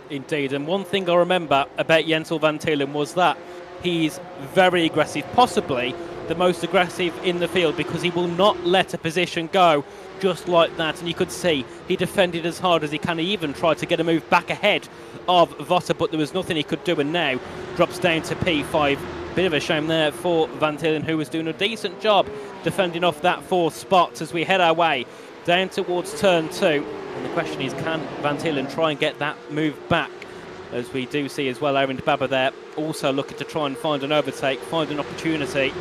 Indeed, and one thing I remember about Jensel Van Tielen was that he's very aggressive, possibly the most aggressive in the field, because he will not let a position go just like that. And you could see he defended as hard as he can. He even tried to get a move back ahead of Votter, but there was nothing he could do, and now drops down to P5. Bit of a shame there for Van Tielen, who was doing a decent job defending off that 4th spot as we head our way down towards turn 2. And the question is, can Van Tielen try and get that move back? As we do see as well, Aaron Baba there also looking to try and find an overtake, find an opportunity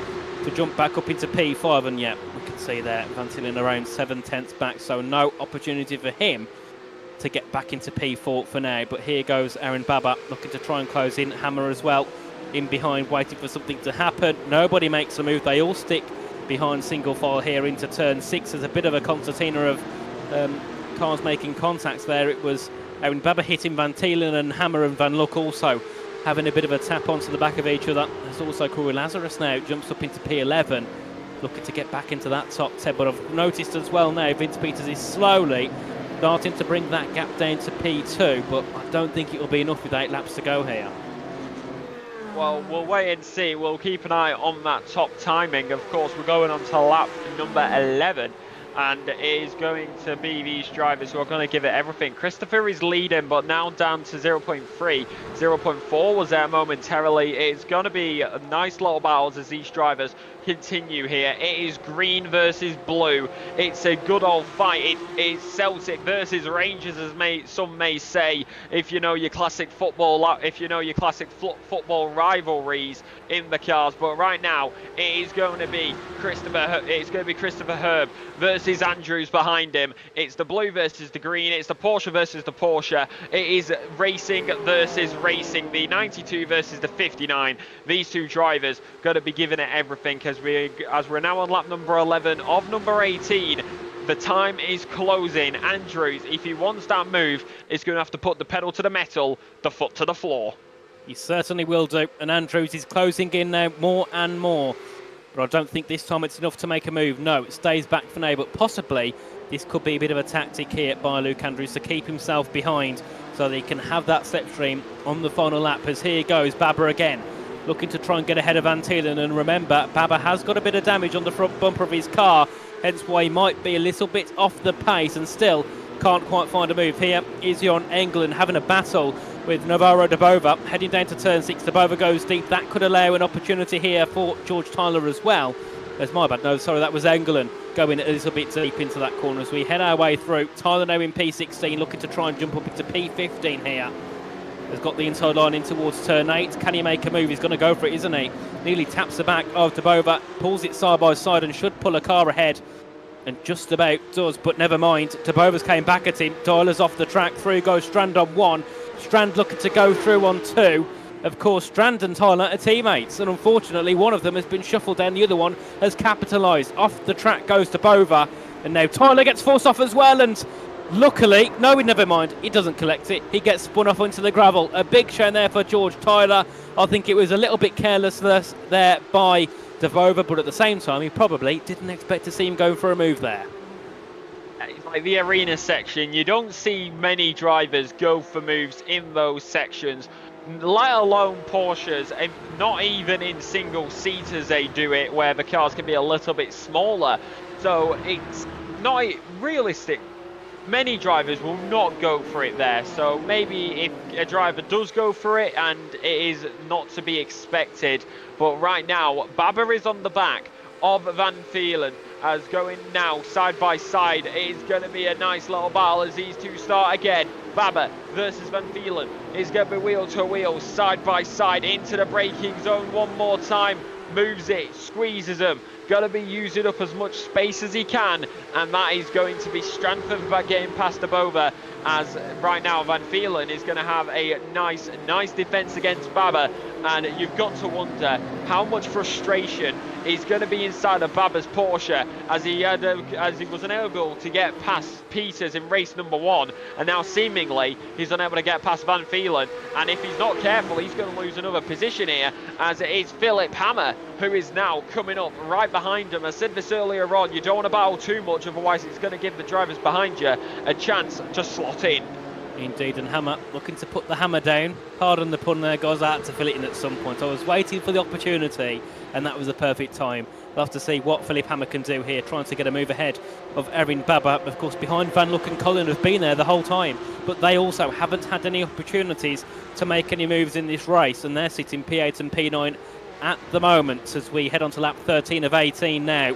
to jump back up into P5. And yeah, we can see there Van Tielen around 7/10 back, so no opportunity for him to get back into P4 for now. But here goes Aaron Baba looking to try and close in. Hammer as well in behind, waiting for something to happen. Nobody makes a move. They all stick behind single file here into turn 6. There's a bit of a concertina of cars making contacts there. It was Aaron Baba hitting Van Thielen, and Hammer and Van Luck also having a bit of a tap onto the back of each other. There's also Corey Lazarus now, jumps up into P11, looking to get back into that top 10. But I've noticed as well now, Vince Peters is slowly starting to bring that gap down to P2, but I don't think it will be enough with 8 laps to go here. Well, we'll wait and see. We'll keep an eye on that top timing. Of course, we're going on to lap number 11. And it is going to be these drivers who are going to give it everything. Christopher is leading, but now down to 0.3. 0.4 was there momentarily. It's going to be a nice little battles as these drivers continue here. It is green versus blue. It's a good old fight. It's Celtic versus Rangers, as some may say, if you know your classic football, football rivalries in the cars. But right now, it is going to be Christopher Herb versus Andrews behind him. It's the blue versus the green. It's the Porsche versus the Porsche. It is racing versus racing. The 92 versus the 59. These two drivers going to be giving it everything as we're now on lap number 11 of number 18. The time is closing. Andrews, if he wants that move, is going to have to put the pedal to the metal, the foot to the floor. He certainly will do. And Andrews is closing in now more and more. But I don't think this time it's enough to make a move. No, it stays back for now, but possibly this could be a bit of a tactic here by Luke Andrews to keep himself behind so that he can have that slipstream on the final lap. As here goes Baba again, looking to try and get ahead of Van Thielen. And remember, Baba has got a bit of damage on the front bumper of his car, hence why he might be a little bit off the pace and still can't quite find a move. Here is Jon England having a battle with Navarro Dabova, heading down to turn 6. Dabova goes deep. That could allow an opportunity here for George Tyler as well. There's my bad. No, sorry, that was England going a little bit deep into that corner as we head our way through. Tyler now in P16, looking to try and jump up into P15 here. Has got the inside line in towards turn 8. Can he make a move? He's going to go for it, isn't he? Nearly taps the back of Dabova, pulls it side by side and should pull a car ahead. And just about does, but never mind. Dabova's came back at him. Tyler's off the track. Through goes Strand on 1. Strand looking to go through on 2. Of course, Strand and Tyler are teammates, and unfortunately one of them has been shuffled down, the other one has capitalised. Off the track goes Dabova, and now Tyler gets forced off as well, and luckily, no, never mind, he doesn't collect it. He gets spun off into the gravel. A big show there for George Tyler. I think it was a little bit carelessness there by Dabova, but at the same time, he probably didn't expect to see him going for a move there. It's like the arena section. You don't see many drivers go for moves in those sections, let alone Porsches, and not even in single-seaters they do it, where the cars can be a little bit smaller. So it's not realistic. Many drivers will not go for it there. So maybe if a driver does go for it, and it is not to be expected. But right now, Baba is on the back of Van Thielen, as going now side by side. It is going to be a nice little battle as these two start again. Baba versus Van Thielen is going to be wheel to wheel, side by side, into the braking zone one more time. Moves it, squeezes them. Got to be using up as much space as he can, and that is going to be strengthened by getting past Dabova, as right now Van Thielen is going to have a nice defence against Baba. And you've got to wonder how much frustration is going to be inside of Baba's Porsche, as he was unable to get past Peters in race number 1, and now seemingly he's unable to get past Van Thielen. And if he's not careful, he's going to lose another position here, as it is Philip Hammer who is now coming up right behind him. I said this earlier on, you don't want to battle too much, otherwise it's going to give the drivers behind you a chance to slot in. Indeed, and Hammer looking to put the hammer down. Pardon the pun there, guys. I had to fill it in at some point. I was waiting for the opportunity, and that was the perfect time. We'll have to see what Philip Hammer can do here, trying to get a move ahead of Erin Baba. Of course, behind Van Luck and Colin have been there the whole time, but they also haven't had any opportunities to make any moves in this race, and they're sitting P8 and P9 at the moment as we head on to lap 13 of 18 now.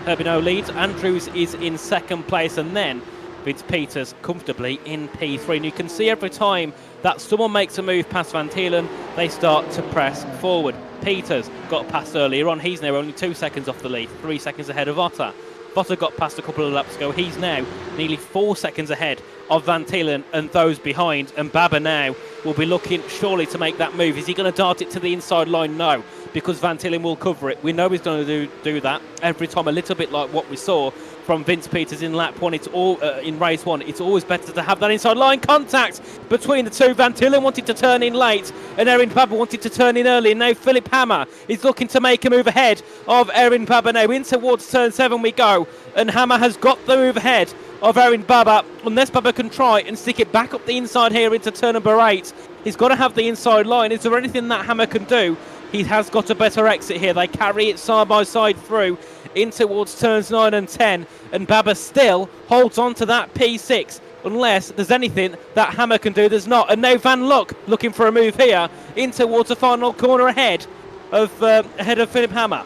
Herbino leads, Andrews is in second place, and then Vince Peters comfortably in P3. And you can see every time that someone makes a move past Van Thielen, they start to press forward. Peters got past earlier on. He's now only 2 seconds off the lead, 3 seconds ahead of Otter. Otter got past a couple of laps ago. He's now nearly 4 seconds ahead of Van Thielen and those behind. And Baba now will be looking surely to make that move. Is he going to dart it to the inside line? No. because Van Tillen will cover it. We know he's going to do that every time, a little bit like what we saw from Vince Peters in lap 1. It's all in race 1. It's always better to have that inside line contact between the two. Van Tillen wanted to turn in late, and Erin Baba wanted to turn in early. And now Philip Hammer is looking to make a move ahead of Erin Baba. Now in towards turn 7 we go, and Hammer has got the move ahead of Erin Baba. Unless Baba can try and stick it back up the inside here into turn number 8, he's got to have the inside line. Is there anything that Hammer can do? He has got a better exit here. They carry it side by side through in towards turns 9 and 10, and Baba still holds on to that P6. Unless there's anything that Hammer can do, there's not. And now Van Luck looking for a move here in towards the final corner ahead of Philip Hammer.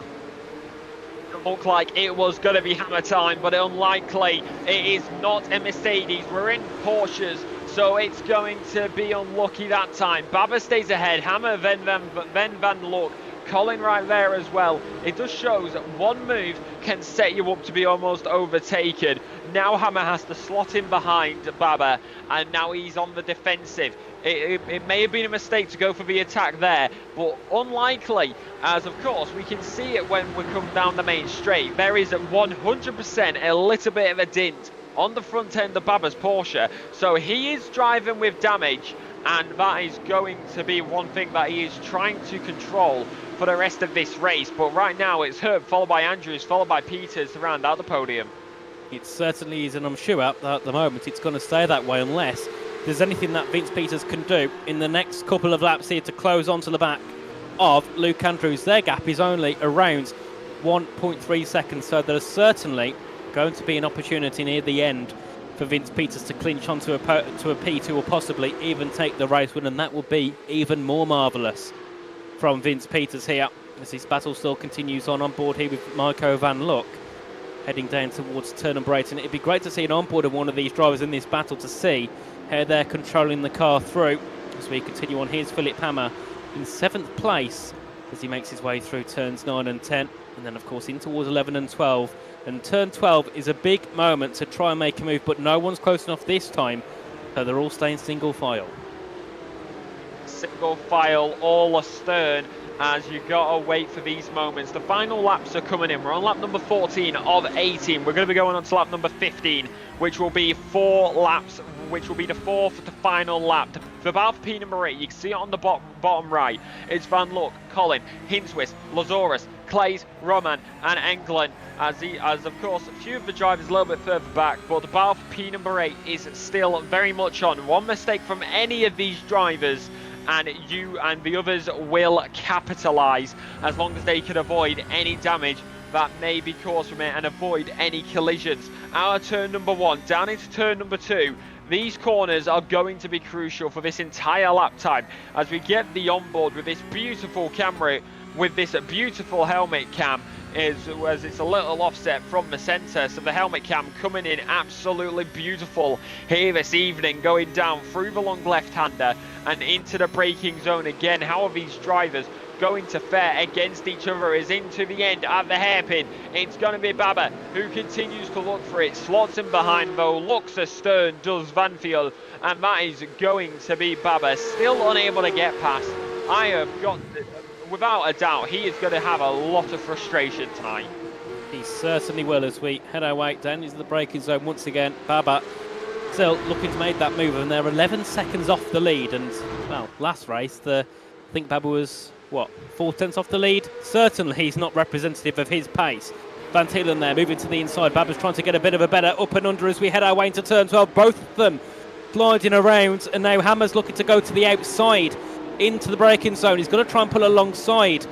Looked like it was going to be Hammer time, but unlikely. It is not a Mercedes. We're in Porsches, so it's going to be unlucky that time. Baba stays ahead. Hammer, then Van Luck. Colin right there as well. It just shows that one move can set you up to be almost overtaken. Now Hammer has to slot in behind Baba, and now he's on the defensive. It may have been a mistake to go for the attack there, but unlikely, as of course we can see it when we come down the main straight. There is 100% a little bit of a dint on the front end of Baba's Porsche, so he is driving with damage, and that is going to be one thing that he is trying to control for the rest of this race. But right now it's Herb, followed by Andrews, followed by Peters to round out the podium. It certainly is, and I'm sure at the moment it's going to stay that way unless there's anything that Vince Peters can do in the next couple of laps here to close onto the back of Luke Andrews. Their gap is only around 1.3 seconds, so there's certainly going to be an opportunity near the end for Vince Peters to clinch onto a P2 or possibly even take the race win, and that will be even more marvellous from Vince Peters here as this battle still continues on board here with Marco Van Luck heading down towards turn number 8. And it'd be great to see an onboard of one of these drivers in this battle to see how they're controlling the car through. As we continue on, here's Philip Hammer in 7th place as he makes his way through turns 9 and 10, and then of course in towards 11 and 12. And turn 12 is a big moment to try and make a move, but no one's close enough this time, so they're all staying single file. Single file, all astern, as you gotta wait for these moments. The final laps are coming in. We're on lap number 14 of 18. We're going to be going on to lap number 15, which will be 4 laps, which will be the 4th to final lap. For Valve P number 8, you can see it on the bottom right. It's Van Luck, Colin, Hinswis, Lazarus, Clays, Roman and Englund, as of course a few of the drivers a little bit further back, but the Valve P number 8 is still very much on. One mistake from any of these drivers and you and the others will capitalise, as long as they can avoid any damage that may be caused from it and avoid any collisions. Our turn number 1 down into turn number 2. These corners are going to be crucial for this entire lap time as we get the onboard with this beautiful camera, with this beautiful helmet cam, as it's a little offset from the centre, so the helmet cam coming in absolutely beautiful here this evening, going down through the long left-hander and into the braking zone again. How are these drivers going to fare against each other as into the end at the hairpin? It's going to be Baba who continues to look for it, slots in behind though, looks astern, does Vanfield, and that is going to be Baba, still unable to get past. I have got, without a doubt, he is going to have a lot of frustration tonight. He certainly will as we head our way down into the braking zone once again. Baba still looking to make that move, and they're 11 seconds off the lead. And, well, last race, I think Baba was, what, 4/10 off the lead? Certainly he's not representative of his pace. Van Tillen there, moving to the inside. Baba's trying to get a bit of a better up and under as we head our way into turn 12. Both of them gliding around, and now Hammer's looking to go to the outside into the braking zone. He's going to try and pull alongside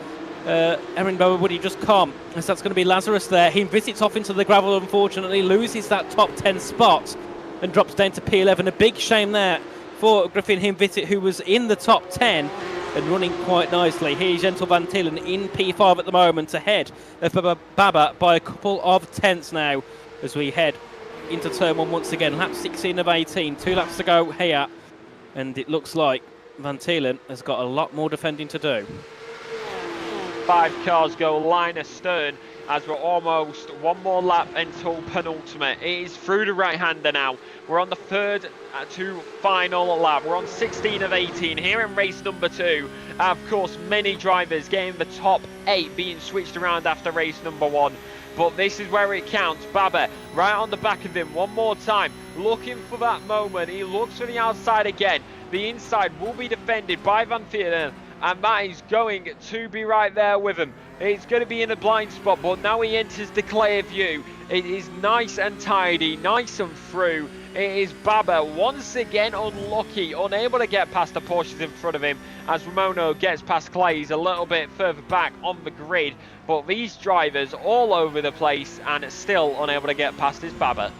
Erin Baba, but he just can't, as that's going to be Lazarus there. He visits off into the gravel, unfortunately, loses that top 10 spot and drops down to P11. A big shame there for Griffin Himvisit, who was in the top 10 and running quite nicely. Here's Gentle Van Tillen in P5 at the moment, ahead of Baba by a couple of tenths now as we head into turn 1 once again. Lap 16 of 18, 2 laps to go here, and it looks like Van Tillen has got a lot more defending to do. 5 cars go line astern as we're almost one more lap until penultimate. It is through the right-hander now. We're on the third to final lap. We're on 16 of 18 here in race number 2. Of course, many drivers getting the top 8 being switched around after race number 1. But this is where it counts. Baba right on the back of him one more time, looking for that moment. He looks for the outside again. The inside will be defended by Van Theerden, and that is going to be right there with him. It's going to be in a blind spot, but now he enters the clear view. It is nice and tidy, nice and through. It is Baba once again unlucky, unable to get past the Porsches in front of him, as Ramono gets past Clays a little bit further back on the grid. But these drivers all over the place and still unable to get past his Baba.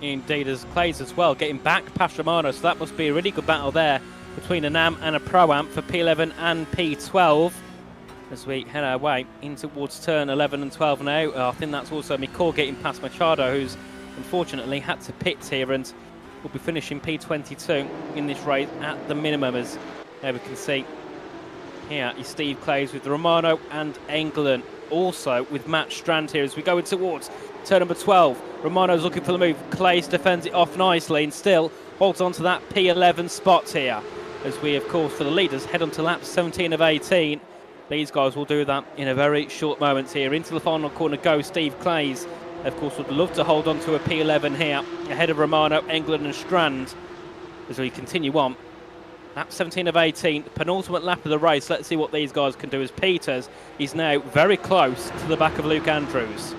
Indeed, as Clays as well, getting back past Romano, so that must be a really good battle there between a NAM and a Pro-Am for P11 and P12. As we head our way in towards turn 11 and 12 now. I think that's also Mikor getting past Machado, who's unfortunately had to pit here and will be finishing P22 in this race at the minimum. As there we can see here is Steve Clays with Romano and England, also with Matt Strand here as we go in towards turn number 12. Romano's looking for the move. Clays defends it off nicely and still holds on to that P11 spot here. As we, of course, for the leaders, head on to lap 17 of 18. These guys will do that in a very short moment here. Into the final corner goes Steve Clays. Of course, would love to hold on to a P11 here, ahead of Romano, England and Strand. As we continue on, lap 17 of 18, penultimate lap of the race. Let's see what these guys can do, as Peters is now very close to the back of Luke Andrews.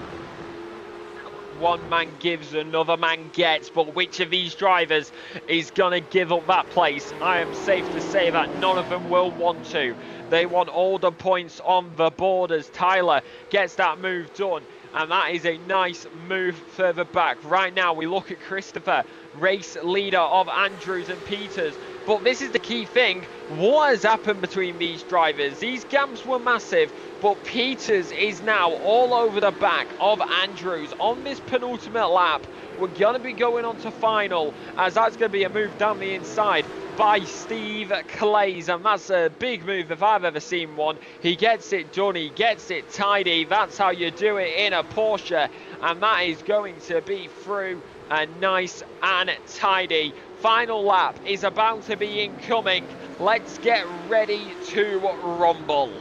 One man gives, another man gets, but which of these drivers is going to give up that place? I am safe to say that none of them will want to. They want all the points on the board as Tyler gets that move done. And that is a nice move further back. Right now, we look at Christopher, race leader of Andrews and Peters. But this is the key thing. What has happened between these drivers? These gaps were massive, but Peters is now all over the back of Andrews on this penultimate lap. We're going to be going on to final, as that's going to be a move down the inside by Steve Clays, and that's a big move if I've ever seen one. He gets it done, he gets it tidy. That's how you do it in a Porsche, and that is going to be through and nice and tidy. Final lap is about to be incoming. Let's get ready to rumble.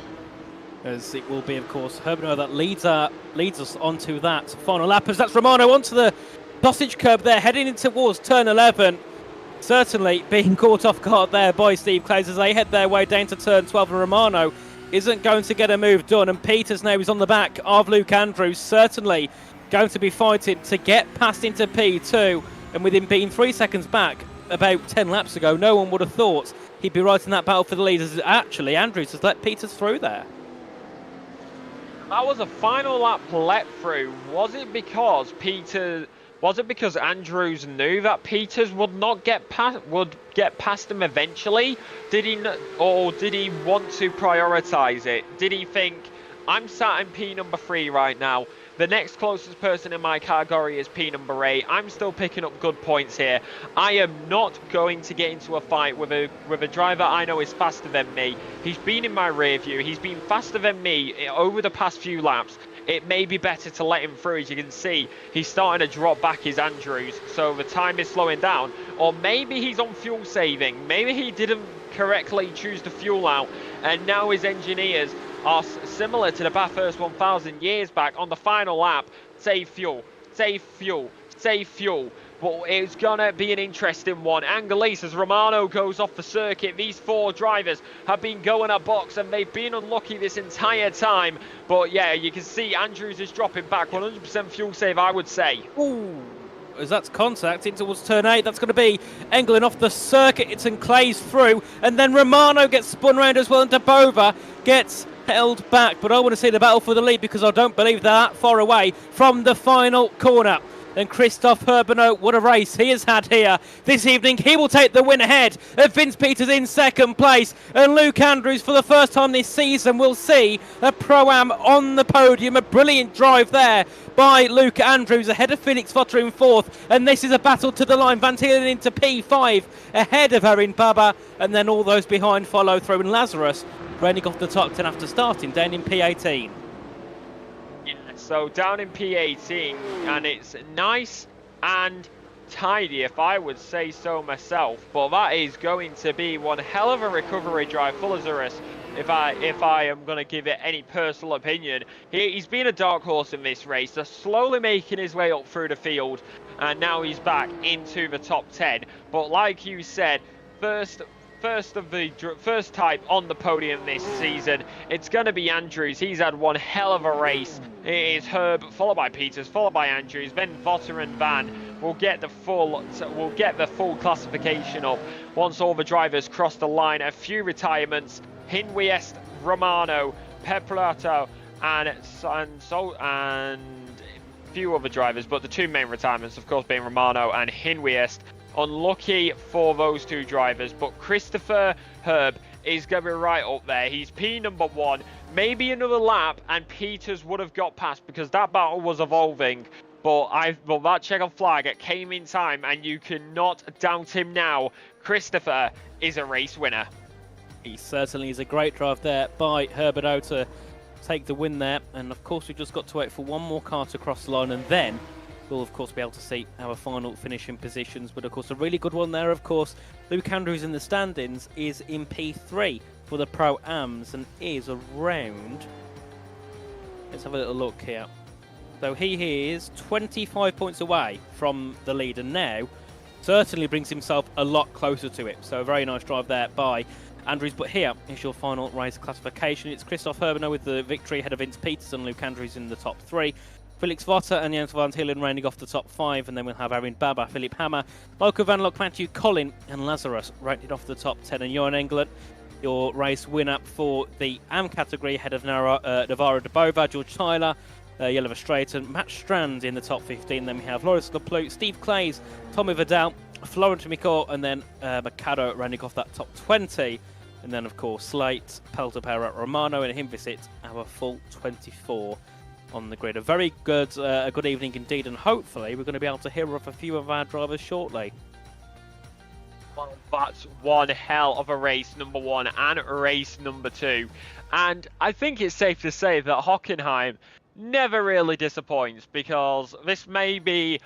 As it will be, of course, Herbino that leads us onto that final lap, as that's Romano onto the sausage curb there, heading in towards turn 11. Certainly being caught off guard there by Steve Clays as they head their way down to turn 12, and Romano isn't going to get a move done, and Peters now is on the back of Luke Andrews, certainly going to be fighting to get past into P2, and with him being 3 seconds back about 10 laps ago, no one would have thought he'd be right in that battle for the leaders. Actually, Andrews has let Peters through there. That was a final lap let through. Was it because Andrews knew that Peters would not get past him eventually? Did he want to prioritize it? Did he think, I'm sat in P number 3 right now, the next closest person in my category is P number 8, I'm still picking up good points here, I am not going to get into a fight with a driver I know is faster than me. He's been in my rear view, he's been faster than me over the past few laps. It may be better to let him through. As you can see, he's starting to drop back his Andrews, so the time is slowing down. Or maybe he's on fuel saving. Maybe he didn't correctly choose to fuel out, and now his engineers are similar to the Bathurst 1000 years back on the final lap. Save fuel, save fuel, save fuel. But it's gonna be an interesting one. Angelis, as Romano goes off the circuit, these 4 drivers have been going at box and they've been unlucky this entire time. But yeah, you can see Andrews is dropping back, 100% fuel save, I would say. Ooh, as that's contact in towards turn 8, that's going to be Englund off the circuit. It's and Clays through, and then Romano gets spun round as well, and Dabova gets held back. But I want to see the battle for the lead, because I don't believe they're that far away from the final corner. And Christophe Herbino, what a race he has had here this evening. He will take the win ahead of Vince Peters in second place. And Luke Andrews, for the first time this season, will see a Pro-Am on the podium. A brilliant drive there by Luke Andrews ahead of Phoenix Fotter in 4th. And this is a battle to the line. Van Thielen into P5 ahead of Erin Baba. And then all those behind follow through. And Lazarus running off the top 10 after starting down in P18. Yes, So down in P18, and it's nice and tidy, if I would say so myself. But that is going to be one hell of a recovery drive for Lazarus. If I am going to give it any personal opinion, he's been a dark horse in this race. They're slowly making his way up through the field, and now he's back into the top 10. But like you said, first type on the podium this season, it's going to be Andrews. He's had one hell of a race. It is Herb, followed by Peters, followed by Andrews, then Votter and Van will get the full classification up once all the drivers cross the line. A few retirements: Hinwiest, Romano, Peprato, and a few other drivers, but the two main retirements, of course, being Romano and Hinwiest. Unlucky for those two drivers, but Christopher Herb is going to be right up there. He's P number 1. Maybe another lap and Peters would have got past, because that battle was evolving. But that checkered flag, it came in time, and you cannot doubt him now. Christopher is a race winner. He certainly is. A great drive there by Herberto to take the win there. And of course, we've just got to wait for one more car to cross the line, and then we'll of course be able to see our final finishing positions. But of course, a really good one there. Of course, Luke Andrews in the standings is in P3 for the Pro-Ams and is around, let's have a little look here. So he is 25 points away from the leader now. Certainly brings himself a lot closer to it. So a very nice drive there by Andrews. But here is your final race classification. It's Christoph Herbener with the victory ahead of Vince Peters and Luke Andrews in the top 3. Felix Votter and Jens van Hillen reigning off the top 5, and then we'll have Aaron Baba, Philip Hammer, Michael Van Lock, Matthew Collin and Lazarus rated off the top 10. And Johan Englert, your race winner for the AM category ahead of Navarro de Bova, George Tyler, Yellow Straighten, Matt Strand in the top 15. Then we have Loris LaPlute, Steve Clays, Tommy Vidal, Florent Micot, and then Mercado rounding off that top 20. And then, of course, Slate, Pelter Parrot, Romano, and Himvisit, our full 24 on the grid. A very good evening indeed, and hopefully we're going to be able to hear of a few of our drivers shortly. Well, that's one hell of a race, number 1, and race number 2. And I think it's safe to say that Hockenheim never really disappoints, because this may be,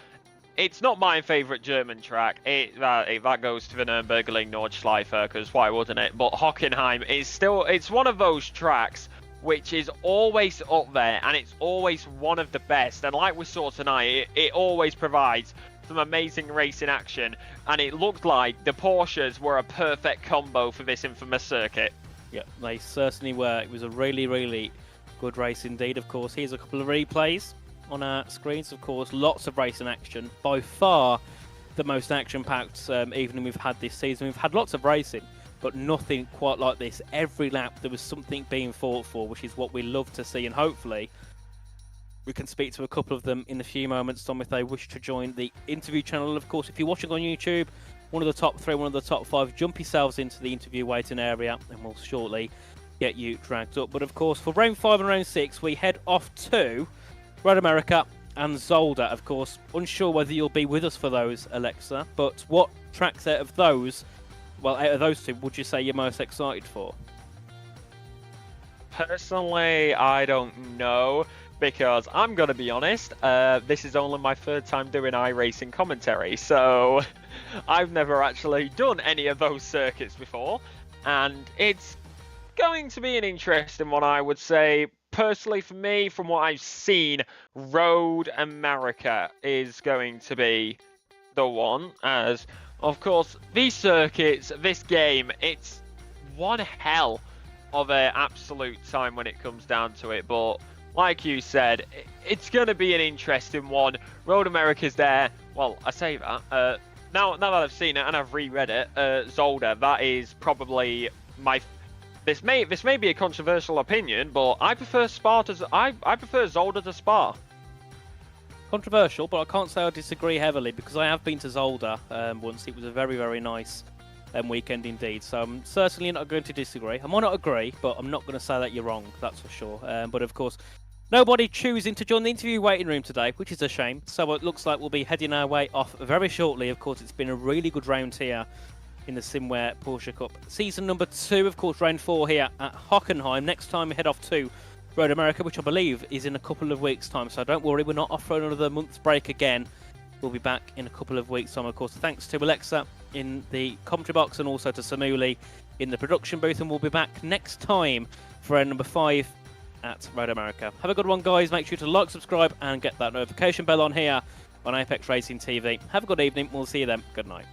it's not my favourite German track. That goes to the Nürburgring Nordschleife, because why wouldn't it? But Hockenheim is still, it's one of those tracks which is always up there, and it's always one of the best. And like we saw tonight, it always provides some amazing racing action, and it looked like the Porsches were a perfect combo for this infamous circuit. Yeah, they certainly were. It was a really, really good race indeed. Of course, here's a couple of replays on our screens. Of course, lots of racing action. By far the most action-packed evening we've had this season. We've had lots of racing, but nothing quite like this. Every lap there was something being fought for, which is what we love to see. And hopefully we can speak to a couple of them in a few moments, Tom, if they wish to join the interview channel. Of course, if you're watching on YouTube, one of the top 3, one of the top 5, jump yourselves into the interview waiting area, and we'll shortly get you dragged up. But of course, for round 5 and round 6, we head off to Road America and Zolder. Of course, unsure whether you'll be with us for those, Alexa, but what tracks out of those, well, out of those two, would you say you're most excited for? Personally, I don't know, because I'm going to be honest, this is only my 3rd time doing iRacing commentary, so I've never actually done any of those circuits before, and it's going to be an interesting one, I would say. Personally, for me, from what I've seen, Road America is going to be the one, as, of course, these circuits, this game, it's one hell of an absolute time when it comes down to it. But like you said, it's going to be an interesting one. Road America's there. Well, I say that. Now that I've seen it and I've reread it, Zolder, that is probably my... This may be a controversial opinion, but I prefer I prefer Zolder to Spa. Controversial, but I can't say I disagree heavily, because I have been to Zolder once. It was a very, very nice weekend indeed. So I'm certainly not going to disagree. I might not agree, but I'm not going to say that you're wrong, that's for sure. But of course, nobody choosing to join the interview waiting room today, which is a shame. So it looks like we'll be heading our way off very shortly. Of course, it's been a really good round here in the Simwear Porsche Cup. Season number 2, of course, round 4 here at Hockenheim. Next time we head off to Road America, which I believe is in a couple of weeks' time. So don't worry, we're not off for another month's break again. We'll be back in a couple of weeks' time, of course. Thanks to Alexa in the commentary box and also to Samuli in the production booth. And we'll be back next time for round number 5 at Road America. Have a good one, guys. Make sure to like, subscribe, and get that notification bell on here on Apex Racing TV. Have a good evening. We'll see you then. Good night.